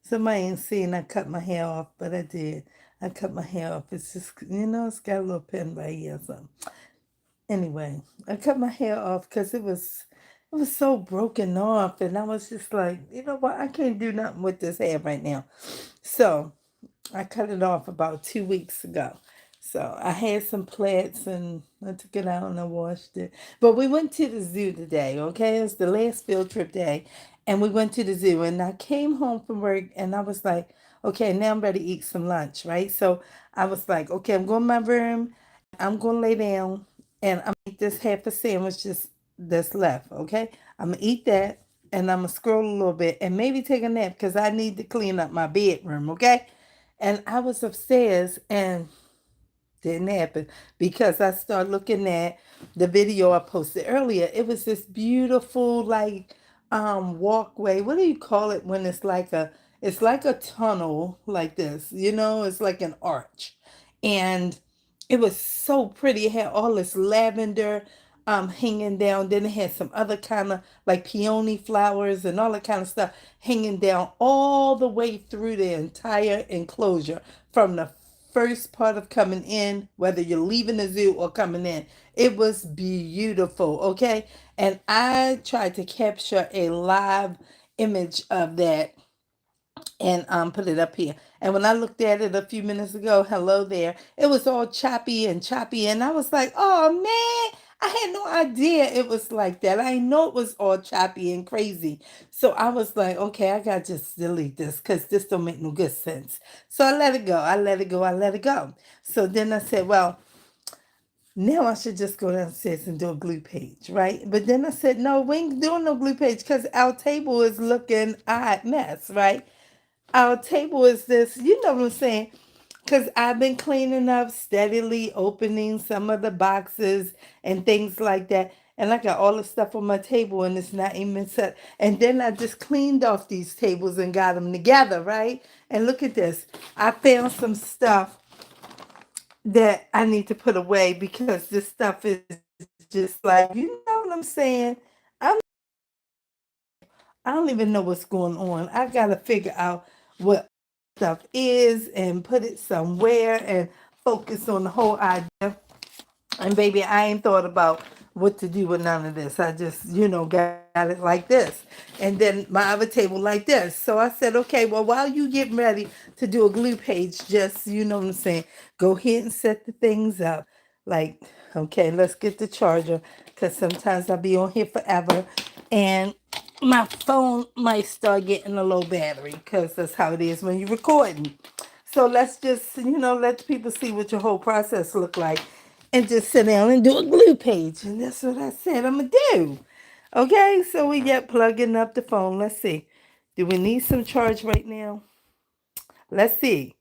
Somebody ain't seen I cut my hair off, but I did. I cut my hair off. It's just, it's got a little pin right here. So anyway, I cut my hair off because it was so broken off, and I was just like, you know what? I can't do nothing with this hair right now. So I cut it off about 2 weeks ago. So I had some plaits and I took it out and I washed it. But we went to the zoo today, okay? It was the last field trip day. And we went to the zoo and I came home from work and I was like, okay, now I'm ready to eat some lunch, right? So I was like, okay, I'm going to my room. I'm going to lay down and I'm going to eat this half a sandwich that's left, okay? I'm going to eat that and I'm going to scroll a little bit and maybe take a nap because I need to clean up my bedroom, okay? And I was upstairs and didn't happen because I started looking at the video I posted earlier. It was this beautiful like walkway. What do you call it when it's like a tunnel like this, it's like an arch. And it was so pretty. It had all this lavender hanging down. Then it had some other kind of like peony flowers and all that kind of stuff hanging down all the way through the entire enclosure from the first part of coming in, whether you're leaving the zoo or coming in. It was beautiful, okay? And I tried to capture a live image of that and put it up here. And when I looked at it a few minutes ago, hello there, it was all choppy, and I was like, oh man, I had no idea it was like that. I know it was all choppy and crazy. So I was like, okay, I gotta just delete this because this don't make no good sense. So I let it go. I let it go. I let it go. So then I said, well, now I should just go downstairs and do a glue page, right? But then I said, no, we ain't doing no glue page because our table is looking a hot mess, right? Our table is this, you know what I'm saying? Because I've been cleaning up, steadily opening some of the boxes and things like that. And I got all the stuff on my table and it's not even set. And then I just cleaned off these tables and got them together, right? And look at this. I found some stuff that I need to put away because this stuff is just like, you know what I'm saying? I'm I don't even know what's going on. I gotta figure out what stuff is and put it somewhere and focus on the whole idea. And baby, I ain't thought about what to do with none of this. I just, got it like this. And then my other table like this. So I said, okay, well, while you getting ready to do a glue page, just, you know what I'm saying, go ahead and set the things up. Like, okay, let's get the charger because sometimes I'll be on here forever. And my phone might start getting a low battery because that's how it is when you're recording. So let's just, let people see what your whole process look like and just sit down and do a glue page. And that's what I said I'm going to do. Okay, so we get plugging up the phone. Let's see. Do we need some charge right now? Let's see.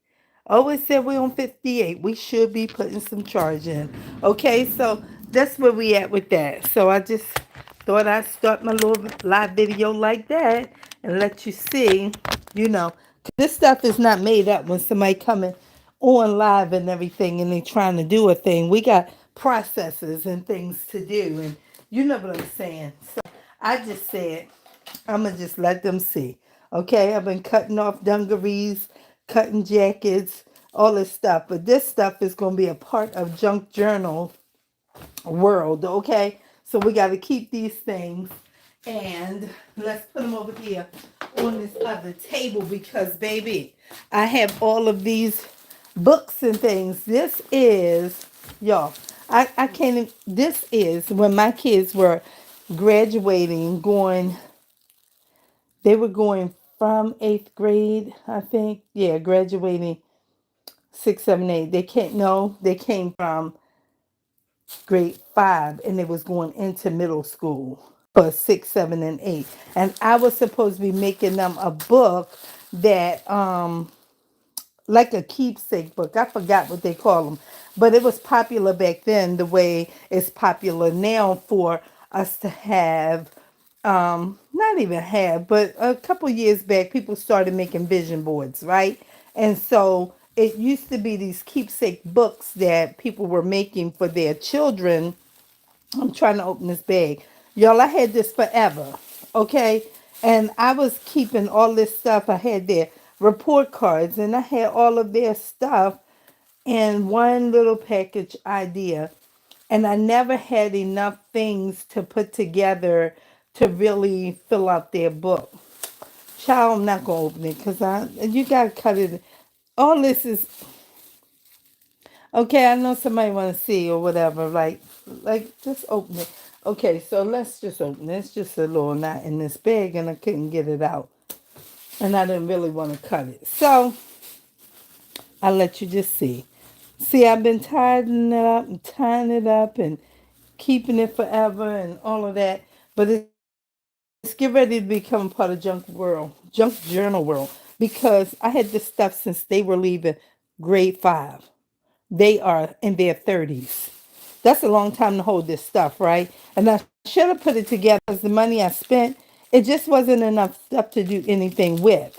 Oh, it said we're on 58. We should be putting some charge in. Okay, so that's where we at with that. So I just thought I'd start my little live video like that and let you see, you know, this stuff is not made up when somebody coming on live and everything and they trying to do a thing. We got processes and things to do and you know what I'm saying. So I just said I'm gonna just let them see. Okay, I've been cutting off dungarees, cutting jackets, all this stuff. But this stuff is gonna be a part of Junk Journal world. Okay, so we got to keep these things, and let's put them over here on this other table because, baby, I have all of these books and things. This is y'all. I can't. This is when my kids were graduating, going they were going from eighth grade, I think. Yeah, graduating 6, 7, 8. They came from grade 5 and they was going into middle school for 6, 7, and 8. And I was supposed to be making them a book that like a keepsake book. I forgot what they call them, but it was popular back then the way it's popular now for us to have not even have, but a couple years back, people started making vision boards, right? And so it used to be these keepsake books that people were making for their children. I'm trying to open this bag. Y'all, I had this forever, okay? And I was keeping all this stuff I had there report cards, and I had all of their stuff in one little package idea. And I never had enough things to put together to really fill out their book. Child, I'm not gonna open it because you gotta cut it. All this is okay. I know somebody want to see or whatever. Like just open it. Okay, so let's just open it. It's just a little knot in this bag, and I couldn't get it out, and I didn't really want to cut it. So I'll let you just see. See, I've been tying it up, and keeping it forever, and all of that. But it's getting ready to become part of junk journal world, because I had this stuff since they were leaving grade 5. They are in their 30s. That's a long time to hold this stuff, right? And I should have put it together because the money I spent, it just wasn't enough stuff to do anything with.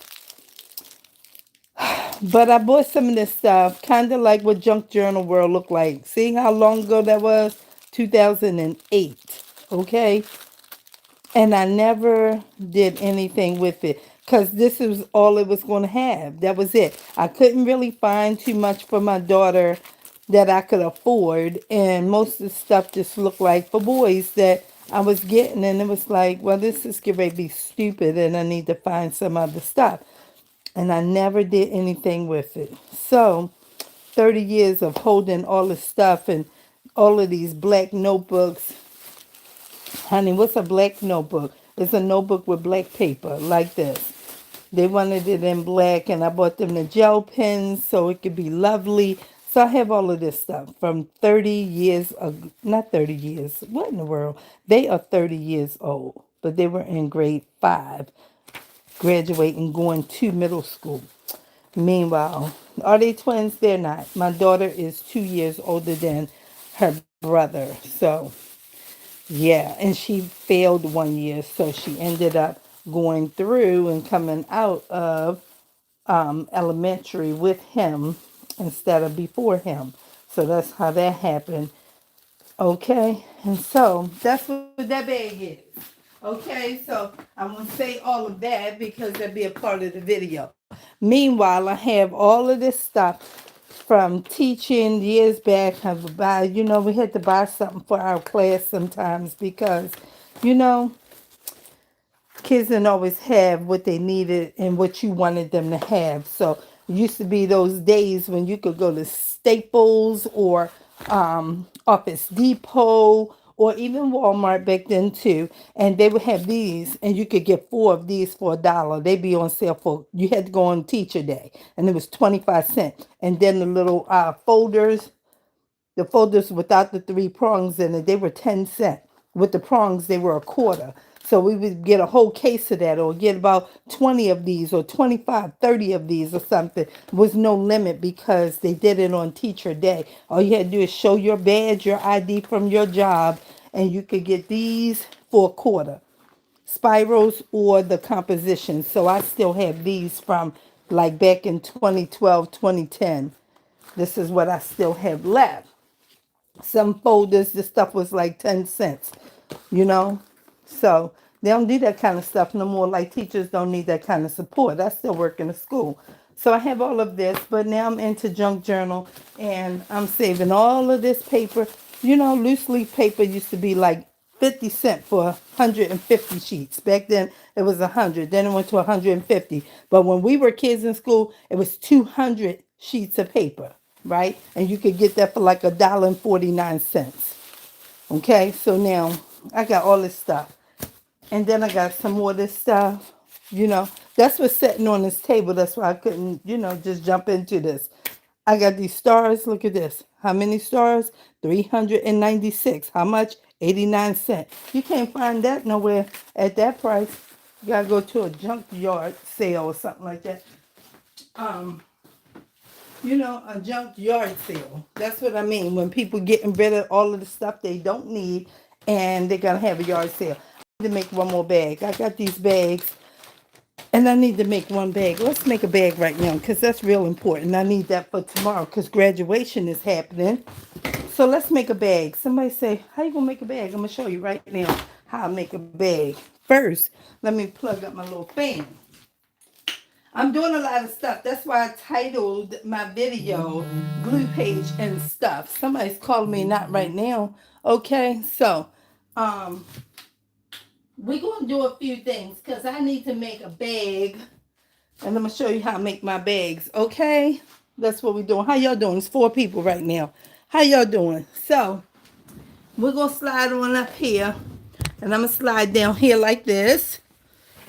But I bought some of this stuff, kind of like what Junk Journal World looked like. See how long ago that was? 2008. Okay? And I never did anything with it because this is all it was going to have. That was it. I couldn't really find too much for my daughter that I could afford. And most of the stuff just looked like for boys that I was getting. And it was like, well, this is going to be stupid and I need to find some other stuff. And I never did anything with it. So 30 years of holding all this stuff and all of these black notebooks. Honey, what's a black notebook? It's a notebook with black paper like this. They wanted it in black, and I bought them the gel pens so it could be lovely. So I have all of this stuff from 30 years, not 30 years, what in the world? They are 30 years old, but they were in grade 5, graduating, going to middle school. Meanwhile, are they twins? They're not. My daughter is 2 years older than her brother. So yeah, and she failed 1 year, so she ended up going through and coming out of elementary with him instead of before him. So that's how that happened. Okay, and so that's what that bag is. Okay, so I won't say all of that because that'd be a part of the video. Meanwhile, I have all of this stuff from teaching years back. I've buy, we had to buy something for our class sometimes because, you know, kids didn't always have what they needed and what you wanted them to have. So it used to be those days when you could go to Staples or Office Depot or even Walmart back then too, and they would have these, and you could get 4 of these for $1. They'd be on sale for, you had to go on teacher day, and it was 25 cents. And then the little folders without the 3 prongs in it, they were 10 cents. With the prongs, they were a quarter. So we would get a whole case of that or get about 20 of these or 25, 30 of these or something. There was no limit because they did it on teacher day. All you had to do is show your badge, your ID from your job, and you could get these for a quarter. Spirals or the composition. So I still have these from like back in 2012, 2010. This is what I still have left. Some folders, the stuff was like 10 cents, you know? So they don't do that kind of stuff no more. Like teachers don't need that kind of support. I still work in a school. So I have all of this, but now I'm into junk journal and I'm saving all of this paper. You know, loose leaf paper used to be like 50 cents for 150 sheets. Back then it was 100. Then it went to 150. But when we were kids in school, it was 200 sheets of paper, right? And you could get that for like $1.49. Okay, so now I got all this stuff. And then I got some more of this stuff. You know, that's what's sitting on this table. That's why I couldn't, just jump into this. I got these stars. Look at this. How many stars? 396. How much? 89 cents. You can't find that nowhere at that price. You gotta go to a junkyard sale or something like that. A junkyard sale. That's what I mean. When people getting rid of all of the stuff they don't need and they're gonna have a yard sale. I need to make one more bag. I got these bags and I need to make one bag. Let's make a bag right now because that's real important. I need that for tomorrow because graduation is happening. So let's make a bag. Somebody say, how you gonna make a bag? I'm gonna show you right now how I make a bag. First, let me plug up my little fan. I'm doing a lot of stuff. That's why I titled my video Glue Page and Stuff. Somebody's calling me, not right now. Okay, so um we're gonna do a few things because I need to make a bag, and I'm gonna show you how I make my bags. Okay, that's what we're doing. How y'all doing? It's 4 people right now. How y'all doing? So we're gonna slide on up here, and I'm gonna slide down here like this.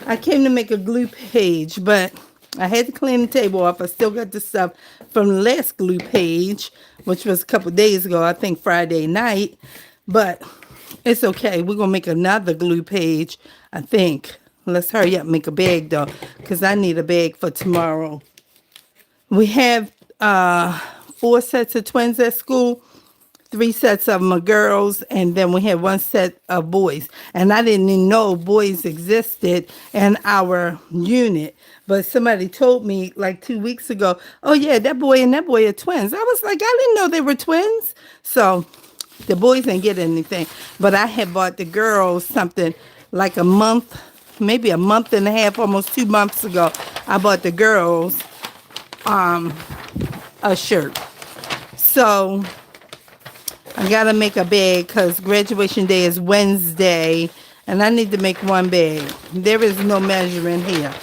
I came to make a glue page, but I had to clean the table off. I still got the stuff from the last glue page, which was a couple days ago, I think Friday night. But it's okay. We're going to make another glue page, I think. Let's hurry up and make a bag, though, because I need a bag for tomorrow. We have 4 sets of twins at school. 3 sets of them are girls, and then we had 1 set of boys. And I didn't even know boys existed in our unit. But somebody told me like 2 weeks ago, oh yeah, that boy and that boy are twins. I was like, I didn't know they were twins. So the boys didn't get anything. But I had bought the girls something like a month, maybe a month and a half, almost 2 months ago. I bought the girls a shirt. So I gotta make a bag because graduation day is Wednesday, and I need to make 1 bag. There is no measuring here.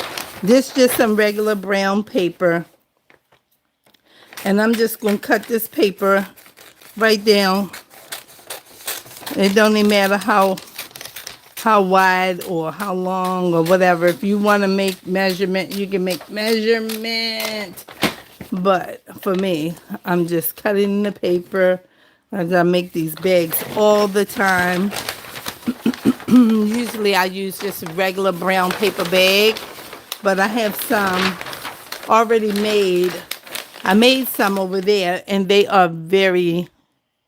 This just some regular brown paper, and I'm just gonna cut this paper right down. It don't even matter how wide or how long or whatever. If you want to make measurement, you can make measurement. But for me, I'm just cutting the paper. As I make these bags all the time. Usually I use just a regular brown paper bag, but I have some already made. I made some over there, and they are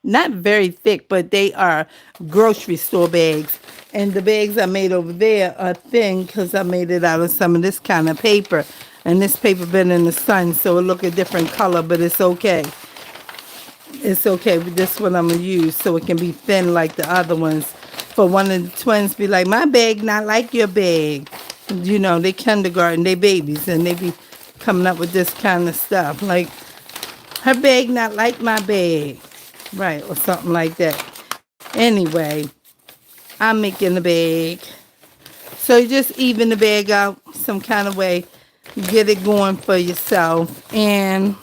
not very thick, but they are grocery store bags. And the bags I made over there are thin because I made it out of some of this kind of paper. And this paper been in the sun, so it look a different color, but it's okay. It's okay, but this one I'm going to use so it can be thin like the other ones. For one of the twins be like, my bag not like your bag. You know, they kindergarten, they babies, and they be coming up with this kind of stuff. Like, her bag not like my bag. Right, or something like that. Anyway, I'm making the bag. So you just even the bag out some kind of way. Get it going for yourself. And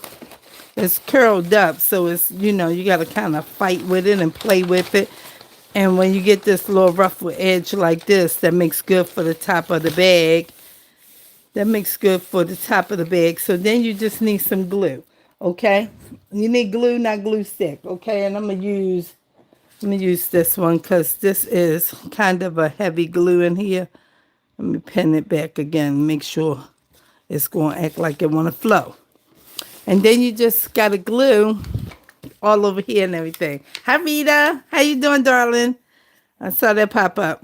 it's curled up, so it's, you know, you got to kind of fight with it and play with it. And when you get this little ruffled edge like this, that makes good for the top of the bag. That makes good for the top of the bag. So then you just need some glue, okay? You need glue, not glue stick, okay? And I'm gonna use this one because this is kind of a heavy glue in here. Let me pin it back again, make sure it's going to act like it want to flow. And then you just got to glue all over here and everything. Hi, Rita. How you doing, darling? I saw that pop up.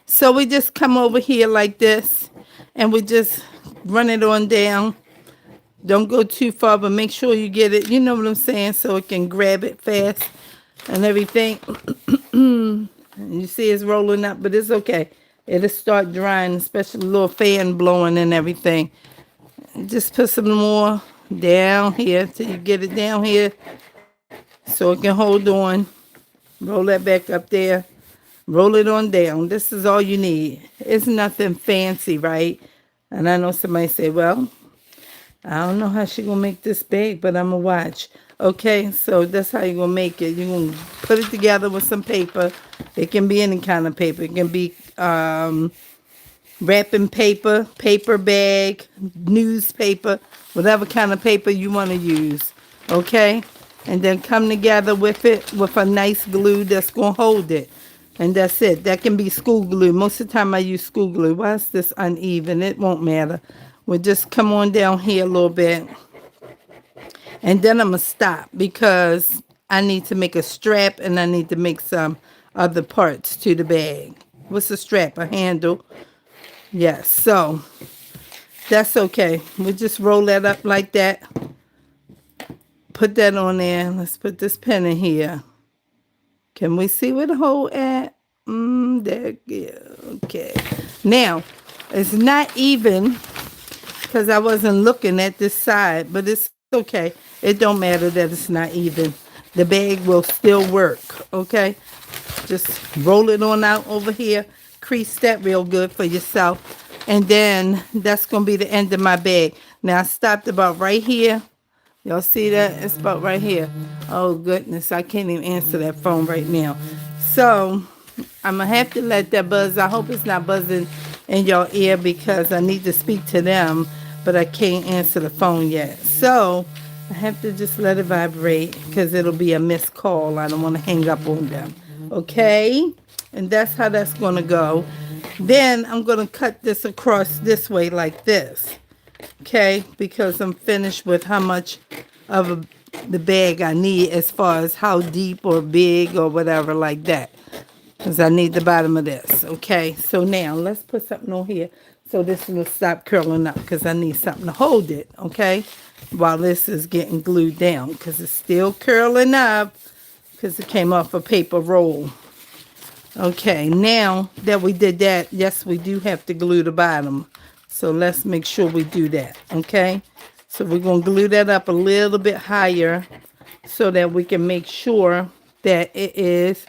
So we just come over here like this, and we just run it on down. Don't go too far, but make sure you get it, you know what I'm saying, so it can grab it fast and everything. And you see it's rolling up, but it's okay. It'll start drying, especially a little fan blowing and everything. Just put some more down here till you get it down here so it can hold on. Roll that back up there. Roll it on down. This is all you need. It's nothing fancy, right? And I know somebody say, well, I don't know how she gonna make this big, but I'm gonna watch. Okay, so that's how you're gonna make it. You're gonna put it together with some paper. It can be any kind of paper. It can be wrapping paper, paper bag, newspaper, whatever kind of paper you want to use, okay? And then come together with it with a nice glue that's going to hold it. And that's it. That can be school glue. Most of the time I use school glue. Why is this uneven? It won't matter. We'll just come on down here a little bit. And then I'm going to stop because I need to make a strap and I need to make some other parts to the bag. What's a strap? A handle. Yes, so that's okay. We'll just roll that up like that. Put that on there. Let's put this pen in here. Can we see where the hole at? There, yeah, okay. Now, it's not even because I wasn't looking at this side, but it's okay. It don't matter that it's not even. The bag will still work, okay? Just roll it on out over here, crease that real good for yourself, and then that's going to be the end of my bag. Now, I stopped about right here. Y'all see that? It's about right here. Oh, goodness, I can't even answer that phone right now. So, I'm going to have to let that buzz. I hope it's not buzzing in your ear because I need to speak to them, but I can't answer the phone yet. So, I have to just let it vibrate because it'll be a missed call. I don't want to hang up on them. Okay? And that's how that's going to go. Then I'm going to cut this across this way like this. Okay? Because I'm finished with how much of the bag I need as far as how deep or big or whatever like that. Because I need the bottom of this. Okay? So now let's put something on here so this will stop curling up because I need something to hold it. Okay? While this is getting glued down because it's still curling up because it came off a paper roll. Okay, now that we did that, yes, we do have to glue the bottom. So let's make sure we do that, okay? So we're going to glue that up a little bit higher so that we can make sure that it is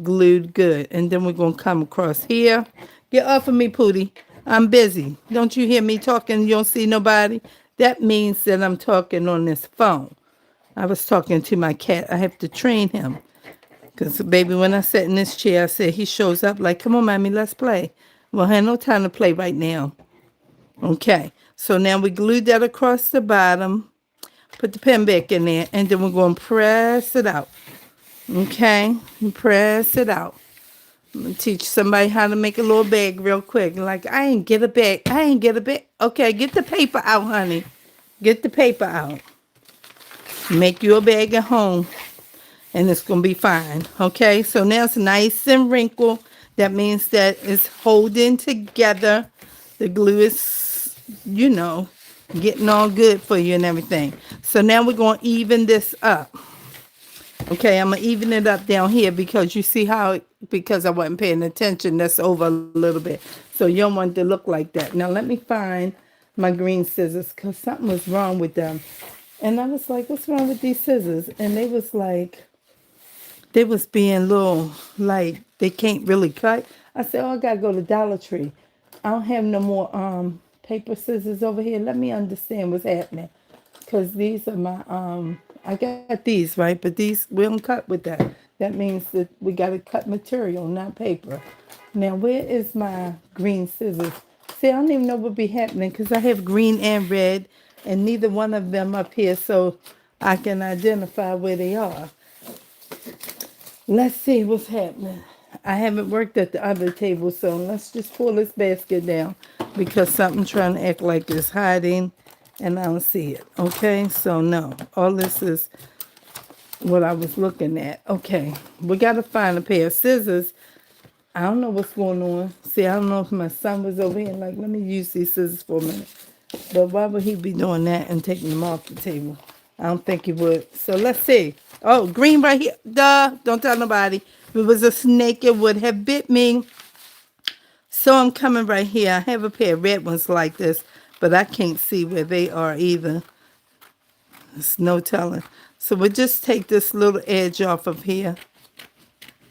glued good. And then we're going to come across here. Get off of me, Pootie. I'm busy. Don't you hear me talking? You don't see nobody? That means that I'm talking on this phone. I was talking to my cat. I have to train him. Because, baby, when I sat in this chair, I said, he shows up like, come on, mommy, let's play. Well, I had no time to play right now. Okay. So now we glued that across the bottom. Put the pen back in there. And then we're going to press it out. Okay. And press it out. I'm going to teach somebody how to make a little bag real quick. Like, I ain't get a bag. I ain't get a bag. Okay, get the paper out, honey. Get the paper out. Make you a bag at home. And it's going to be fine. Okay, so now it's nice and wrinkled. That means that it's holding together. The glue is, you know, getting all good for you and everything. So now we're going to even this up. Okay, I'm going to even it up down here because you see how, because I wasn't paying attention, that's over a little bit. So you don't want it to look like that. Now let me find my green scissors because something was wrong with them. And I was like, what's wrong with these scissors? And they was like, they was being little, like, they can't really cut. I said, oh, I got to go to Dollar Tree. I don't have no more paper scissors over here. Let me understand what's happening. Because these are my, I got these, right? But these, we don't cut with that. That means that we got to cut material, not paper. Now, where is my green scissors? See, I don't even know what be happening because I have green and red, and neither one of them up here, so I can identify where they are. Let's see what's happening. I haven't worked at the other table, so let's just pull this basket down because something trying to act like it's hiding and I don't see it. Okay, so no, all this is what I was looking at. Okay, we got to find a pair of scissors. I don't know what's going on. See, I don't know if my son was over here like, let me use these scissors for a minute. But why would he be doing that and taking them off the table? I don't think he would. So let's see. Oh, green right here. Duh. Don't tell nobody. If it was a snake, it would have bit me. So I'm coming right here. I have a pair of red ones like this, but I can't see where they are either. There's no telling. So we'll just take this little edge off of here.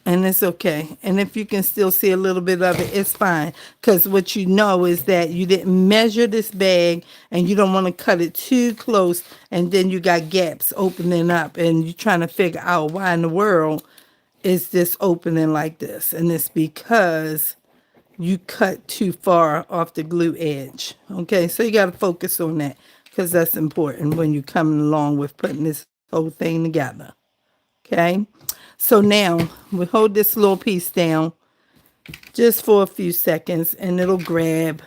And it's okay. And if you can still see a little bit of it, it's fine. Because what you know is that you didn't measure this bag and you don't want to cut it too close. And then you got gaps opening up and you're trying to figure out why in the world is this opening like this. And it's because you cut too far off the glue edge. Okay, so you got to focus on that because that's important when you're coming along with putting this whole thing together. Okay. So now we hold this little piece down just for a few seconds and it'll grab.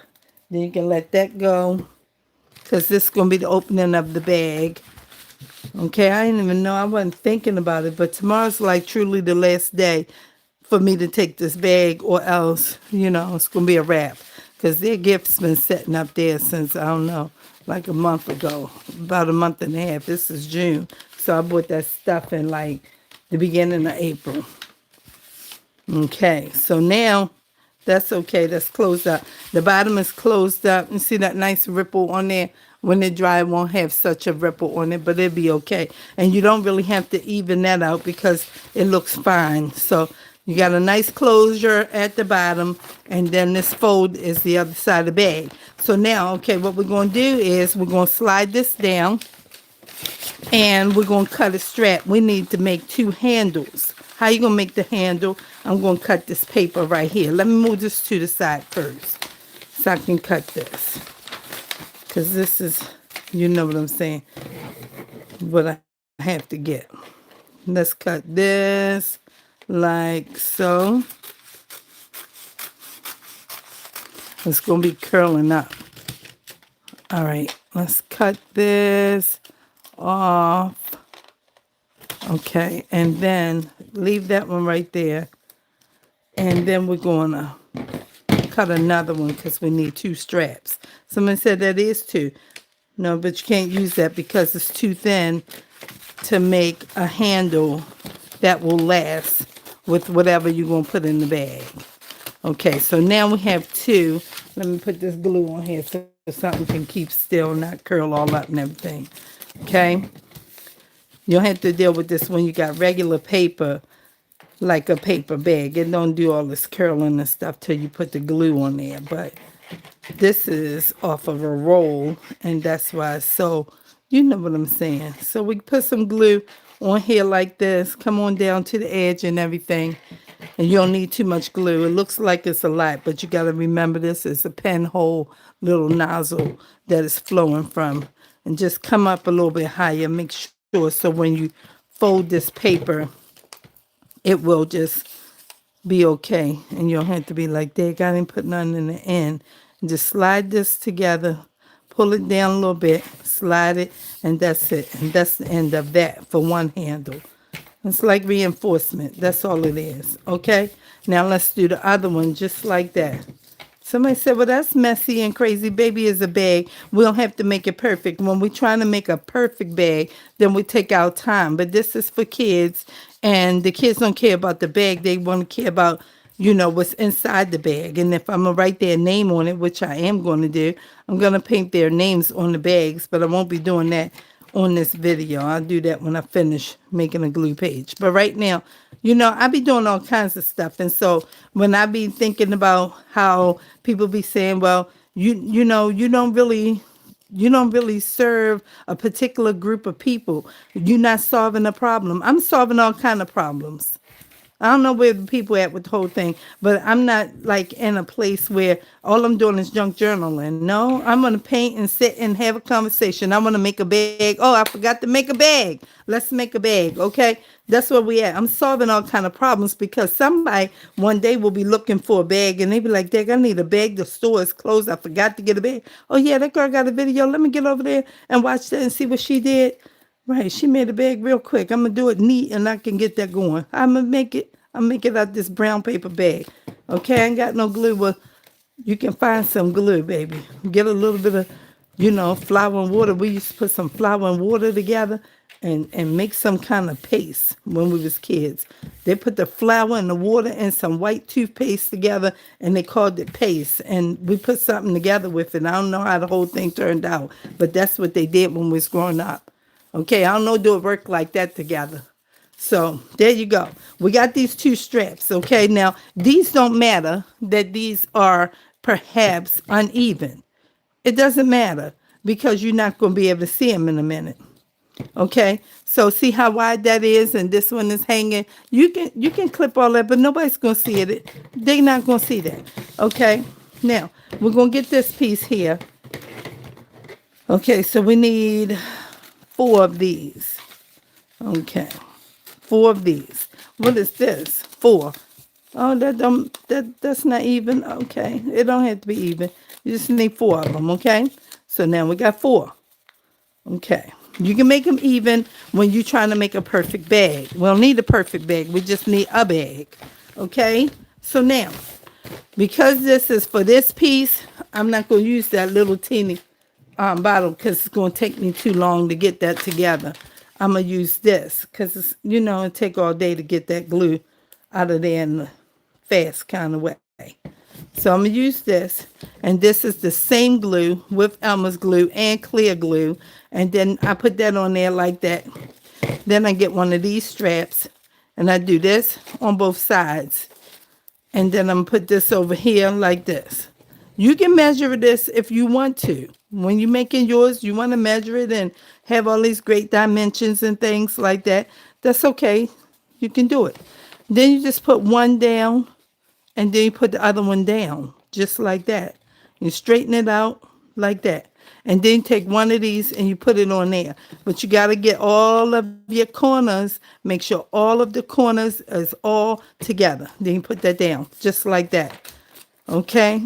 Then you can let that go because this is going to be the opening of the bag. Okay, I didn't even know. I wasn't thinking about it, but tomorrow's like truly the last day for me to take this bag or else, you know, it's going to be a wrap because their gift's been sitting up there since, I don't know, like a month ago, about a month and a half. This is June. So I bought that stuff in like the beginning of April. Okay, so now That's okay. That's closed up. The bottom is closed up. And see that nice ripple on there? When it dry, it won't have such a ripple on it, but it'll be okay. And you don't really have to even that out because it looks fine. So you got a nice closure at the bottom, and then this fold is the other side of the bag. So now, okay, what we're going to do is we're going to slide this down, and we're going to cut a strap. We need to make 2 handles. How you going to make the handle? I'm going to cut this paper right here. Let me move this to the side first so I can cut this. Because this is, you know what I'm saying, what I have to get. Let's cut this like so. It's going to be curling up. All right, let's cut this off. Okay, and then leave that one right there. And then we're going to cut another one because we need 2 straps. Someone said that is 2. No, but you can't use that because it's too thin to make a handle that will last with whatever you're going to put in the bag. Okay, so now we have 2. Let me put this glue on here so something can keep still, not curl all up and everything. Okay? You'll have to deal with this when you got regular paper, like a paper bag. It don't do all this curling and stuff till you put the glue on there. But this is off of a roll, and that's why it's so, you know what I'm saying. So we put some glue on here like this. Come on down to the edge and everything. And you don't need too much glue. It looks like it's a lot, but you got to remember this is a pinhole little nozzle that is flowing from. And just come up a little bit higher. Make sure so when you fold this paper, it will just be okay. And you don't have to be like, I didn't put nothing in the end. And just slide this together. Pull it down a little bit. Slide it. And that's it. And that's the end of that for one handle. It's like reinforcement. That's all it is. Okay? Now let's do the other one just like that. Somebody said, well, that's messy and crazy. Baby is a bag. We don't have to make it perfect. When we're trying to make a perfect bag, then we take our time. But this is for kids, and the kids don't care about the bag. They want to care about, you know, what's inside the bag. And if I'm going to write their name on it, which I am going to do, I'm going to paint their names on the bags, but I won't be doing that on this video. I'll do that when I finish making a glue page. But right now, you know, I be doing all kinds of stuff. And so when I be thinking about how people be saying, well, you know, you don't really serve a particular group of people. You're not solving a problem. I'm solving all kind of problems. I don't know where the people at with the whole thing, but I'm not like in a place where all I'm doing is junk journaling. No, I'm going to paint and sit and have a conversation. I want to make a bag. Oh, I forgot to make a bag. Let's make a bag. Okay. That's where we at. I'm solving all kind of problems because somebody one day will be looking for a bag and they be like, Dag, I need a bag. The store is closed. I forgot to get a bag. Oh yeah, that girl got a video. Let me get over there and watch that and see what she did. Right, she made a bag real quick. I'm going to do it neat and I can get that going. I'm going to make it. I'll make it out this brown paper bag. Okay, I ain't got no glue. Well, you can find some glue, baby. Get a little bit of, you know, flour and water. We used to put some flour and water together and make some kind of paste when we was kids. They put the flour and the water and some white toothpaste together and they called it paste. And we put something together with it. I don't know how the whole thing turned out, but that's what they did when we was growing up. Okay, I don't know do it work like that together. So there you go. We got these 2 straps. Okay, now these don't matter that these are perhaps uneven. It doesn't matter because you're not going to be able to see them in a minute. Okay, so see how wide that is, and this one is hanging. You can clip all that, but nobody's going to see it. They're not going to see that. Okay, now we're going to get this piece here. Okay, so we need 4 of these. Okay, 4 of these. What is this? 4. Oh, that's not even. Okay, it don't have to be even. You just need 4 of them. Okay, so now we got 4. Okay, you can make them even when you're trying to make a perfect bag. We don't need a perfect bag. We just need a bag. Okay, so now because this is for this piece, I'm not going to use that little teeny bottle because it's going to take me too long to get that together. I'm going to use this because it's, you know, it take all day to get that glue out of there in a fast kind of way. So I'm going to use this. And this is the same glue with Elmer's glue and clear glue. And then I put that on there like that. Then I get one of these straps and I do this on both sides. And then I'm going to put this over here like this. You can measure this if you want to. When you're making yours, you want to measure it and have all these great dimensions and things like that. That's okay. You can do it. Then you just put one down and then you put the other one down, just like that. You straighten it out like that. And then take one of these and you put it on there. But you got to get all of your corners. Make sure all of the corners is all together. Then you put that down, just like that. Okay?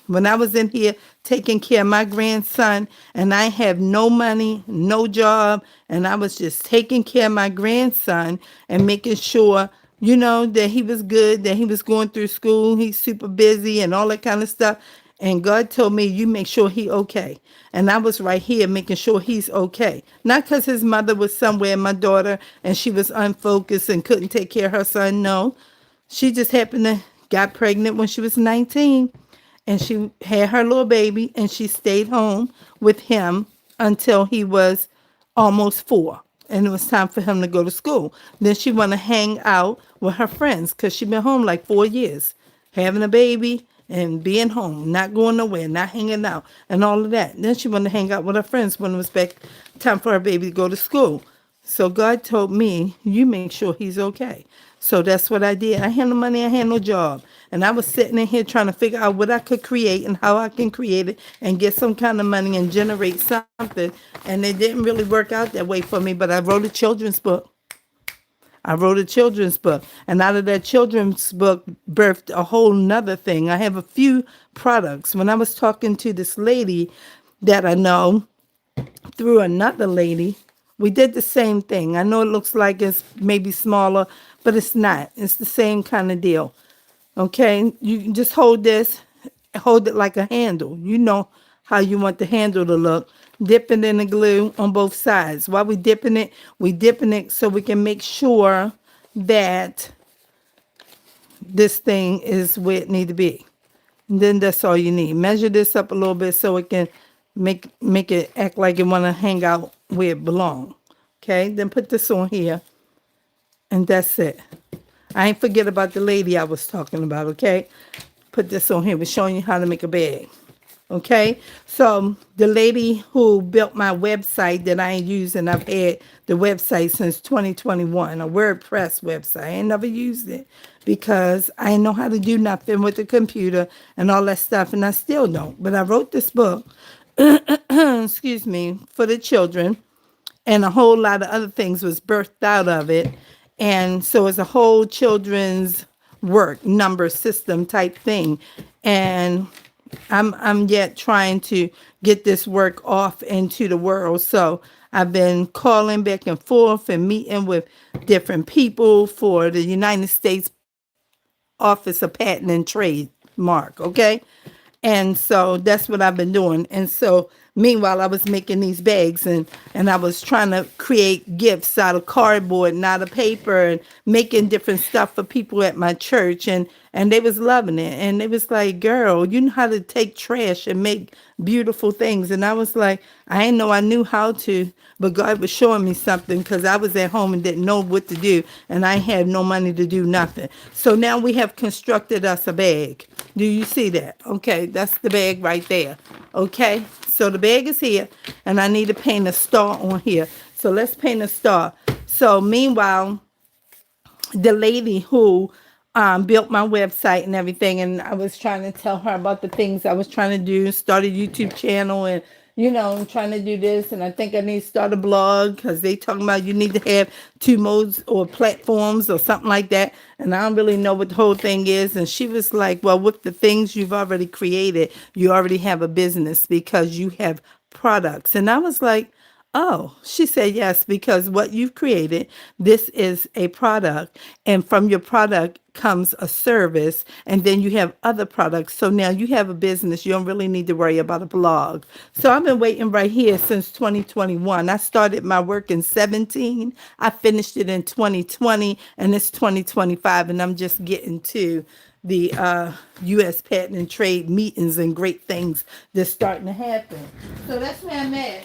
When I was in here taking care of my grandson and I have no money, no job, and I was just taking care of my grandson and making sure, that he was good, that he was going through school, he's super busy and all that kind of stuff. And God told me, you make sure he okay. And I was right here making sure he's okay. Not because his mother was somewhere, my daughter, and she was unfocused and couldn't take care of her son. No, she just happened to got pregnant when she was 19 and she had her little baby and she stayed home with him until he was almost 4 and it was time for him to go to school. Then she want to hang out with her friends because she been home like 4 years, having a baby and being home, not going nowhere, not hanging out and all of that. Then she want to hang out with her friends when it was back time for her baby to go to school. So God told me, you make sure he's okay. So that's what I did. I had no money, I had no job. And I was sitting in here trying to figure out what I could create and how I can create it and get some kind of money and generate something. And it didn't really work out that way for me, but I wrote a children's book. And out of that children's book birthed a whole nother thing. I have a few products. When I was talking to this lady that I know through another lady, we did the same thing. I know it looks like it's maybe smaller, but it's not. It's the same kind of deal. Okay, you can just hold it like a handle. You know how you want the handle to look. Dip it in the glue on both sides. While we dipping it, so we can make sure that this thing is where it need to be. And then that's all you need. Measure this up a little bit so it can make it act like it want to hang out where it belong. Okay, then put this on here, and that's it. I ain't forget about the lady I was talking about, okay? Put this on here. We're showing you how to make a bag, okay? So the lady who built my website that I ain't using, I've had the website since 2021, a WordPress website. I ain't never used it because I didn't know how to do nothing with the computer and all that stuff, and I still don't. But I wrote this book, excuse me, for the children, and a whole lot of other things was birthed out of it. And so it's a whole children's work number system type thing. And I'm yet trying to get this work off into the world. So I've been calling back and forth and meeting with different people for the United States Office of Patent and Trademark, okay? And so that's what I've been doing. And so meanwhile, I was making these bags and I was trying to create gifts out of cardboard and out of paper and making different stuff for people at my church. And they was loving it. And they was like, girl, you know how to take trash and make beautiful things. And I was like, I didn't know I knew how to, but God was showing me something because I was at home and didn't know what to do. And I had no money to do nothing. So now we have constructed us a bag. Do you see that? Okay, that's the bag right there. Okay, so the bag is here and I need to paint a star on here. So let's paint a star. So meanwhile, the lady who built my website and everything, and I was trying to tell her about the things I was trying to do, start a YouTube channel and I'm trying to do this, and I think I need to start a blog because they talking about you need to have 2 modes or platforms or something like that, and I don't really know what the whole thing is. And she was like, well, with the things you've already created, you already have a business because you have products. And I was like, oh, she said yes, because what you've created, this is a product, and from your product comes a service, and then you have other products. So now you have a business. You don't really need to worry about a blog. So I've been waiting right here since 2021. I started my work in 17. I finished it in 2020, and it's 2025, and I'm just getting to the U.S. Patent and Trade meetings and great things that's starting to happen. So that's where I'm at.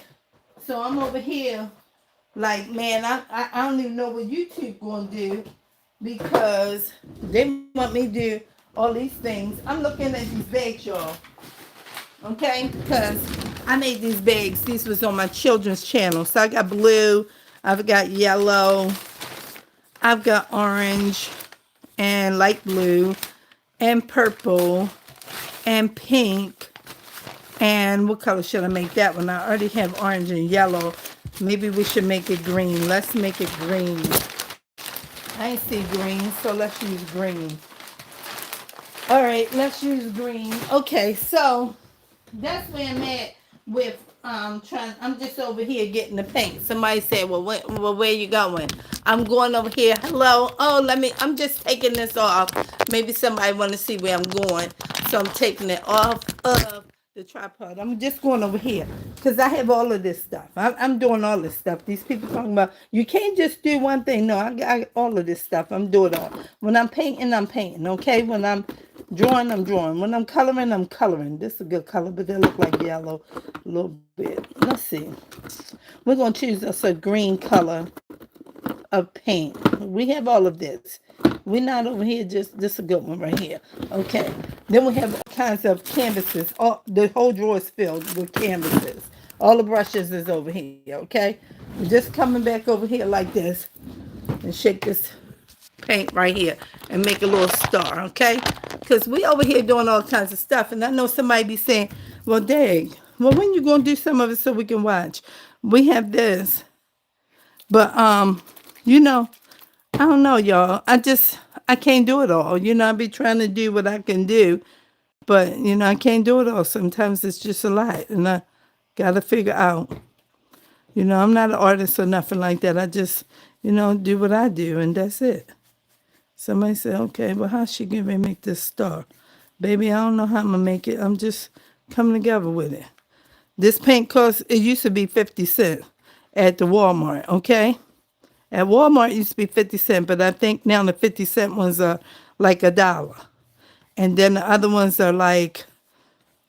So I'm over here like, man, I don't even know what YouTube going to do because they want me to do all these things. I'm looking at these bags, y'all. Okay, because I made these bags. These was on my children's channel. So I got blue, I've got yellow, I've got orange and light blue and purple and pink. And what color should I make that one? I already have orange and yellow. Maybe we should make it green. Let's make it green. I ain't see green, so let's use green. All right, let's use green. Okay, so that's where I'm at with trying. I'm just over here getting the paint. Somebody said, well, where you going? I'm going over here. Hello. Oh, I'm just taking this off. Maybe somebody want to see where I'm going. So I'm taking it off of the tripod. I'm just going over here because I have all of this stuff. I'm doing all this stuff. These people talking about you can't just do one thing. No, I got all of this stuff. I'm doing all. When I'm painting, I'm painting. Okay. When I'm drawing, I'm drawing. When I'm coloring, I'm coloring. This is a good color, but they look like yellow a little bit. Let's see. We're going to choose us a green color of paint. We have all of this. We're not over here just, this is a good one right here. Okay. Then we have all kinds of canvases. The whole drawer is filled with canvases. All the brushes is over here, okay? We're just coming back over here like this and shake this paint right here and make a little star, okay? Because we over here doing all kinds of stuff. And I know somebody be saying, well, dang, well, when you going to do some of it so we can watch? We have this. But, you know, I don't know, y'all. I can't do it all. You know, I be trying to do what I can do. But, you know, I can't do it all. Sometimes it's just a lot. And I got to figure out. You know, I'm not an artist or nothing like that. I just, you know, do what I do. And that's it. Somebody said, okay, well, how's she going to make this star? Baby, I don't know how I'm going to make it. I'm just coming together with it. This paint cost, it used to be 50 cents at the Walmart, okay? At Walmart, it used to be 50 cents, but I think now the 50-cent ones are like $1. And then the other ones are like,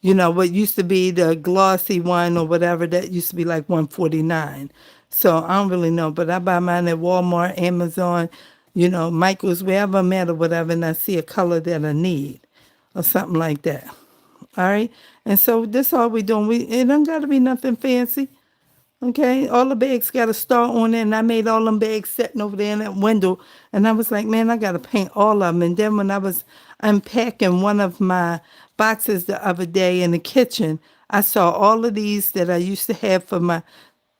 you know, what used to be the glossy one or whatever, that used to be like $1.49. So I don't really know, but I buy mine at Walmart, Amazon, you know, Michael's, wherever I'm at or whatever, and I see a color that I need or something like that. All right? And so this all we doing. It don't got to be nothing fancy. Okay, all the bags got a star on it, and I made all them bags sitting over there in that window, and I was like, man, I got to paint all of them. And then when I was unpacking one of my boxes the other day in the kitchen, I saw all of these that I used to have for my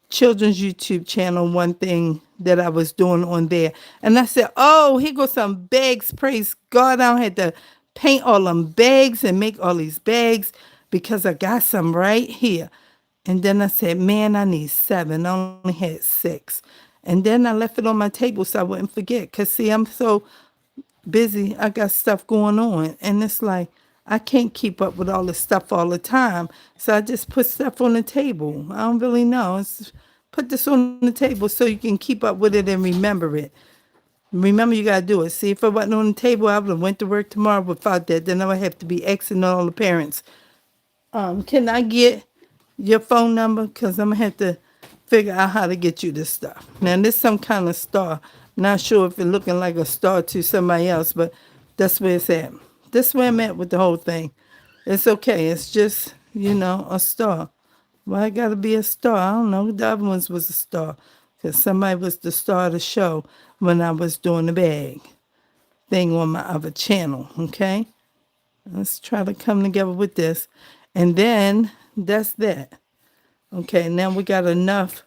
children's YouTube channel, one thing that I was doing on there. And I said, oh, here goes some bags, praise God. I don't have to paint all them bags and make all these bags because I got some right here. And then I said, man, I need 7. I only had 6. And then I left it on my table so I wouldn't forget. Because, see, I'm so busy. I got stuff going on. And it's like, I can't keep up with all this stuff all the time. So I just put stuff on the table. I don't really know. Put this on the table so you can keep up with it and remember it. Remember, you got to do it. See, if I wasn't on the table, I would have went to work tomorrow without that. Then I would have to be asking all the parents, can I get your phone number? Because I'm going to have to figure out how to get you this stuff. Now, this some kind of star. Not sure if it's looking like a star to somebody else, but that's where it's at. That's where I'm at with the whole thing. It's okay. It's just, you know, a star. Why it got to be a star? I don't know. The other ones was a star. Because somebody was the star of the show when I was doing the bag thing on my other channel, okay? Let's try to come together with this. And then that's that. Okay, now we got enough.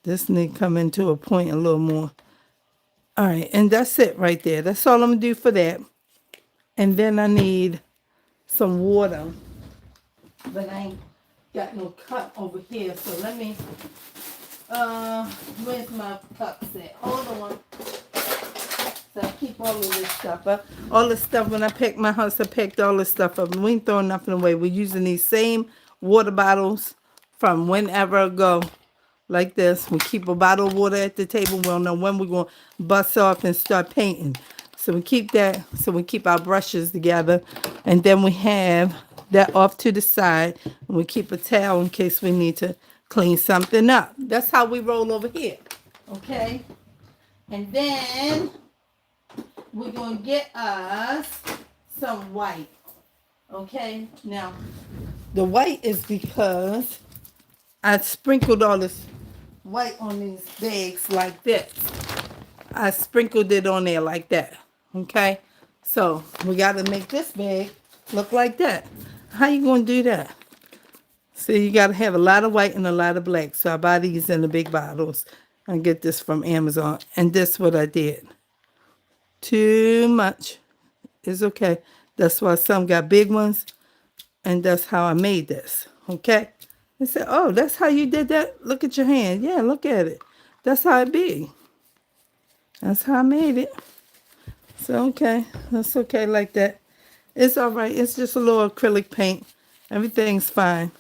This need to come into a point a little more. All right, and that's it right there. That's all I'm going to do for that. And then I need some water. But I ain't got no cup over here. So let me, where's my cup at? Hold on. So I keep all of this stuff up. All the stuff, when I packed my house, I packed all this stuff up. We ain't throwing nothing away. We're using these same water bottles from whenever ago. Like this. We keep a bottle of water at the table. We don't know when we're going to bust off and start painting. So we keep that. So we keep our brushes together. And then we have that off to the side. And we keep a towel in case we need to clean something up. That's how we roll over here. Okay? And then we're going to get us some white. Okay? Now, the white is because I sprinkled all this white on these bags like this. I sprinkled it on there like that. Okay? So, we got to make this bag look like that. How you going to do that? So, you got to have a lot of white and a lot of black. So, I buy these in the big bottles. I get this from Amazon. And this is what I did. Too much. It's okay. That's why some got big ones. And that's how I made this. Okay? They said, oh, that's how you did that? Look at your hand. Yeah, look at it. That's how it be. That's how I made it. So, okay. That's okay like that. It's all right. It's just a little acrylic paint. Everything's fine.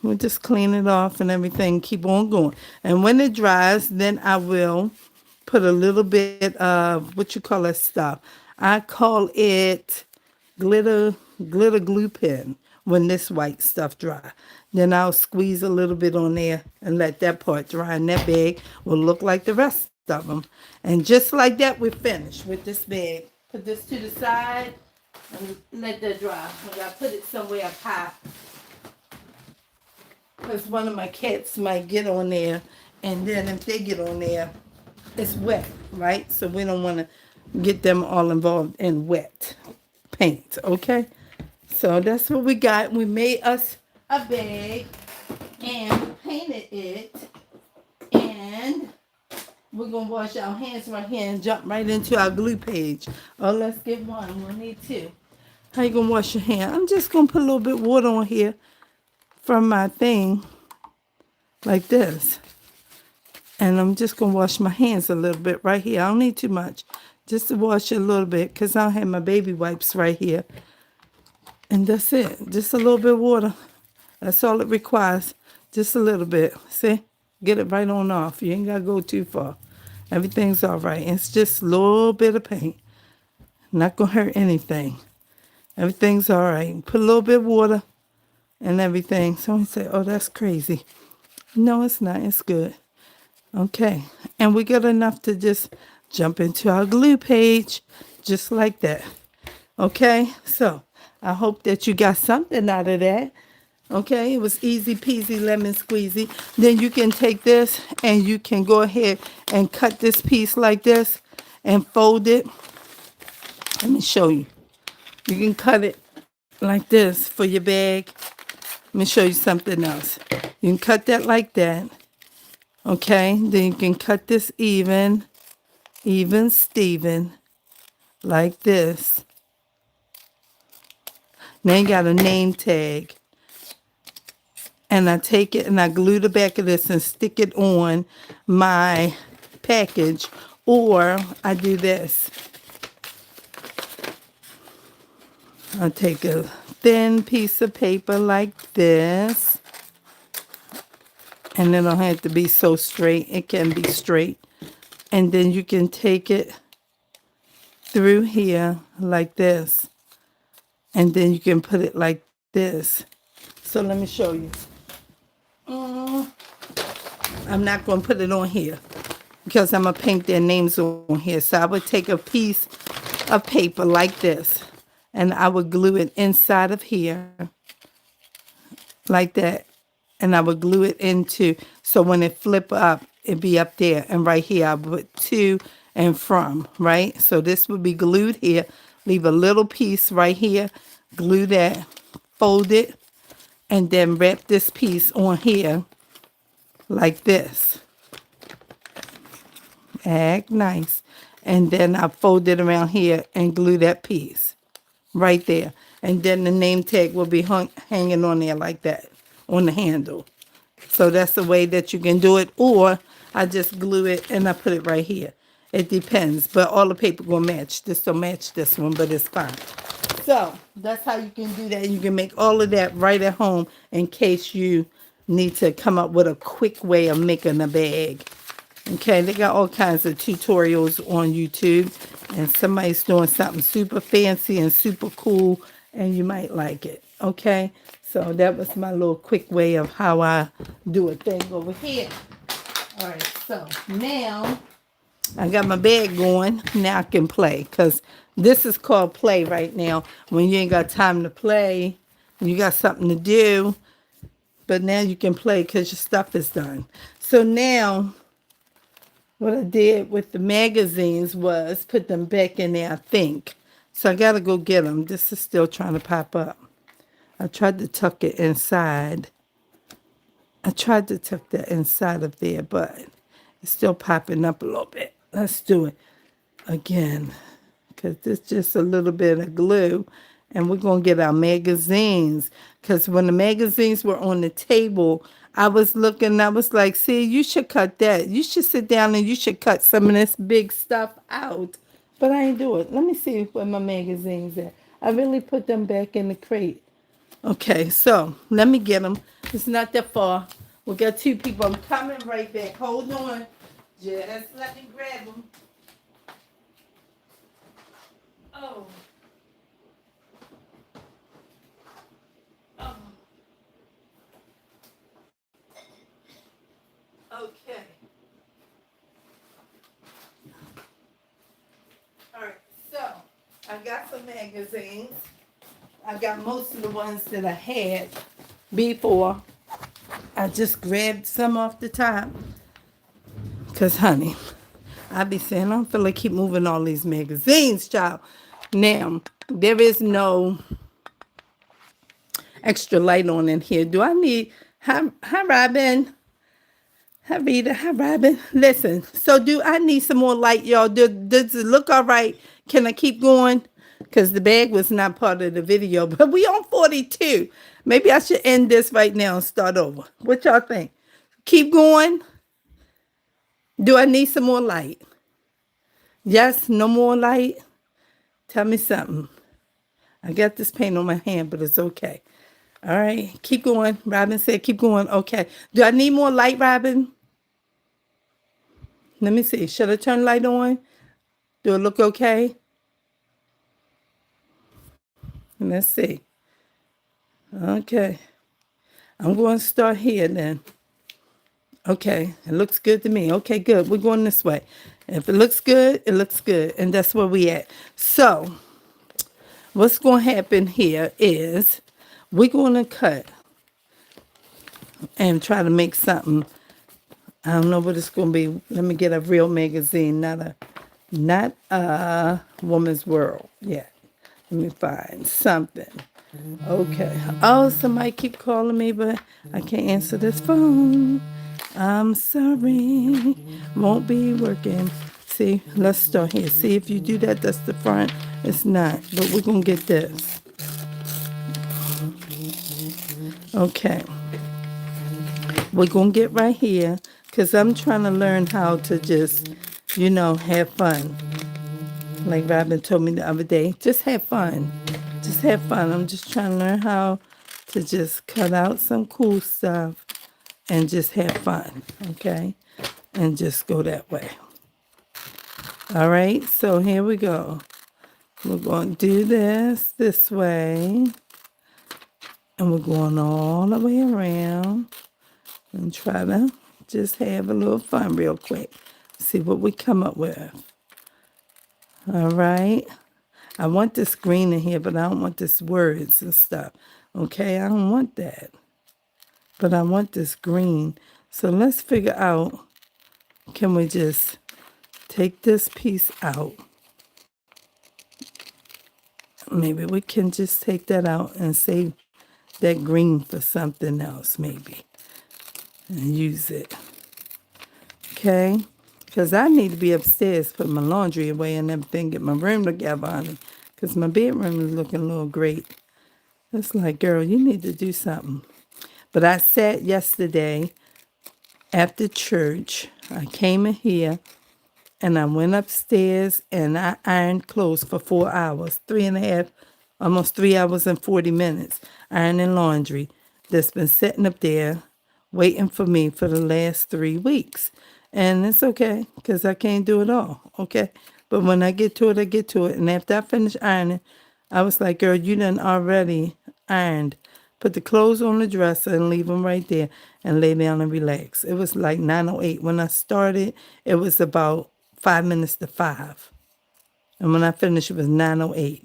We'll just clean it off and everything. Keep on going. And when it dries, then I will put a little bit of, what you call that stuff? I call it glitter glue pen when this white stuff dry. Then I'll squeeze a little bit on there and let that part dry. And that bag will look like the rest of them. And just like that, we're finished with this bag. Put this to the side and let that dry. I gotta put it somewhere up high. Because one of my cats might get on there. And then if they get on there, it's wet, right? So we don't want to get them all involved in wet paint, okay? So that's what we got. We made us a bag and painted it. And we're going to wash our hands right here and jump right into our glue page. Oh, let's get one. We'll need two. How you going to wash your hand? I'm just going to put a little bit of water on here from my thing like this. And I'm just going to wash my hands a little bit right here. I don't need too much. Just to wash it a little bit because I don't have my baby wipes right here. And that's it. Just a little bit of water. That's all it requires. Just a little bit. See? Get it right on off. You ain't got to go too far. Everything's all right. It's just a little bit of paint. Not going to hurt anything. Everything's all right. Put a little bit of water and everything. Someone say, oh, that's crazy. No, it's not. It's good. Okay. And we got enough to just jump into our glue page just like that. Okay. So I hope that you got something out of that. Okay. It was easy peasy lemon squeezy. Then you can take this and you can go ahead and cut this piece like this and fold it. Let me show you. You can cut it like this for your bag. Let me show you something else. You can cut that like that. Okay, then you can cut this even Steven, like this. Now you got a name tag. And I take it and I glue the back of this and stick it on my package. Or I do this. I'll take a thin piece of paper like this. And it don't have to be so straight. It can be straight. And then you can take it through here like this. And then you can put it like this. So let me show you. I'm not going to put it on here because I'm going to paint their names on here. So I would take a piece of paper like this. And I would glue it inside of here like that. And I would glue it into, so when it flip up, it'd be up there. And right here, I put to and from, right? So this would be glued here. Leave a little piece right here. Glue that, fold it, and then wrap this piece on here like this. Act nice. And then I fold it around here and glue that piece right there. And then the name tag will be hanging on there like that. On the handle. So that's the way that you can do it. Or I just glue it and I put it right here. It depends. But all the paper will match. This don't match this one, but it's fine. So that's how you can do that. You can make all of that right at home in case you need to come up with a quick way of making a bag. Okay, they got all kinds of tutorials on YouTube, and somebody's doing something super fancy and super cool, and you might like it. Okay, so that was my little quick way of how I do a thing over here. All right, so now I got my bed going. Now I can play, because this is called play right now. When you ain't got time to play, you got something to do, but now you can play because your stuff is done. So now what I did with the magazines was put them back in there, I think. So I got to go get them. This is still trying to pop up. I tried to tuck it inside. I tried to tuck that inside of there, but it's still popping up a little bit. Let's do it again, because it's just a little bit of glue. And we're going to get our magazines, because when the magazines were on the table, I was looking, I was like, see, you should cut that. You should sit down and you should cut some of this big stuff out. But I ain't do it. Let me see where my magazines at. I really put them back in the crate. Okay, so let me get them. It's not that far. We got two people. I'm coming right back. Hold on. Just let me grab them. Oh. Oh. Okay. All right. So I got some magazines. I got most of the ones that I had before. I just grabbed some off the top. Because, honey, I be saying, I don't feel like keep moving all these magazines, child. Now, there is no extra light on in here. Do I need... Hi, Robin. Hi, Rita. Hi, Robin. Listen, so do I need some more light, y'all? Does it look all right? Can I keep going? Because the bag was not part of the video, but we on 42. Maybe I should end this right now and start over. What y'all think? Keep going? Do I need some more light? Yes? No more light? Tell me something. I got this paint on my hand, but it's okay. All right. Keep going. Robin said keep going. Okay. Do I need more light, Robin? Let me see. Should I turn the light on? Do it look okay? Let's see. Okay. I'm going to start here then. Okay. It looks good to me. Okay, good. We're going this way. If it looks good, it looks good. And that's where we at. So, what's going to happen here is we're going to cut and try to make something. I don't know what it's going to be. Let me get a real magazine, not a Woman's World yet. Let me find something. Okay. Oh, somebody keep calling me, but I can't answer this phone. I'm sorry. Won't be working. See, let's start here. See, if you do that, that's the front. It's not, but we're going to get this. Okay. We're going to get right here, because I'm trying to learn how to just, have fun. Like Robin told me the other day, just have fun. Just have fun. I'm just trying to learn how to just cut out some cool stuff and just have fun, okay? And just go that way. All right, so here we go. We're going to do this way. And we're going all the way around and try to just have a little fun real quick. See what we come up with. All right. I want this green in here, but I don't want this words and stuff. Okay, I don't want that. But I want this green. So let's figure out, can we just take this piece out? Maybe we can just take that out and save that green for something else, maybe. And use it. Okay? Because I need to be upstairs, put my laundry away and everything, get my room together, honey. Because my bedroom is looking a little great. It's like, girl, you need to do something. But I sat yesterday after church. I came in here and I went upstairs and I ironed clothes for 4 hours, 3.5, almost 3 hours and 40 minutes, ironing laundry that's been sitting up there waiting for me for the last 3 weeks. And it's okay because I can't do it all, okay? But when I get to it, I get to it. And after I finish ironing, I was like, girl, you done already ironed. Put the clothes on the dresser and leave them right there and lay down and relax. It was like 9:08. When I started, it was about 5 minutes to 5. And when I finished, it was 9:08.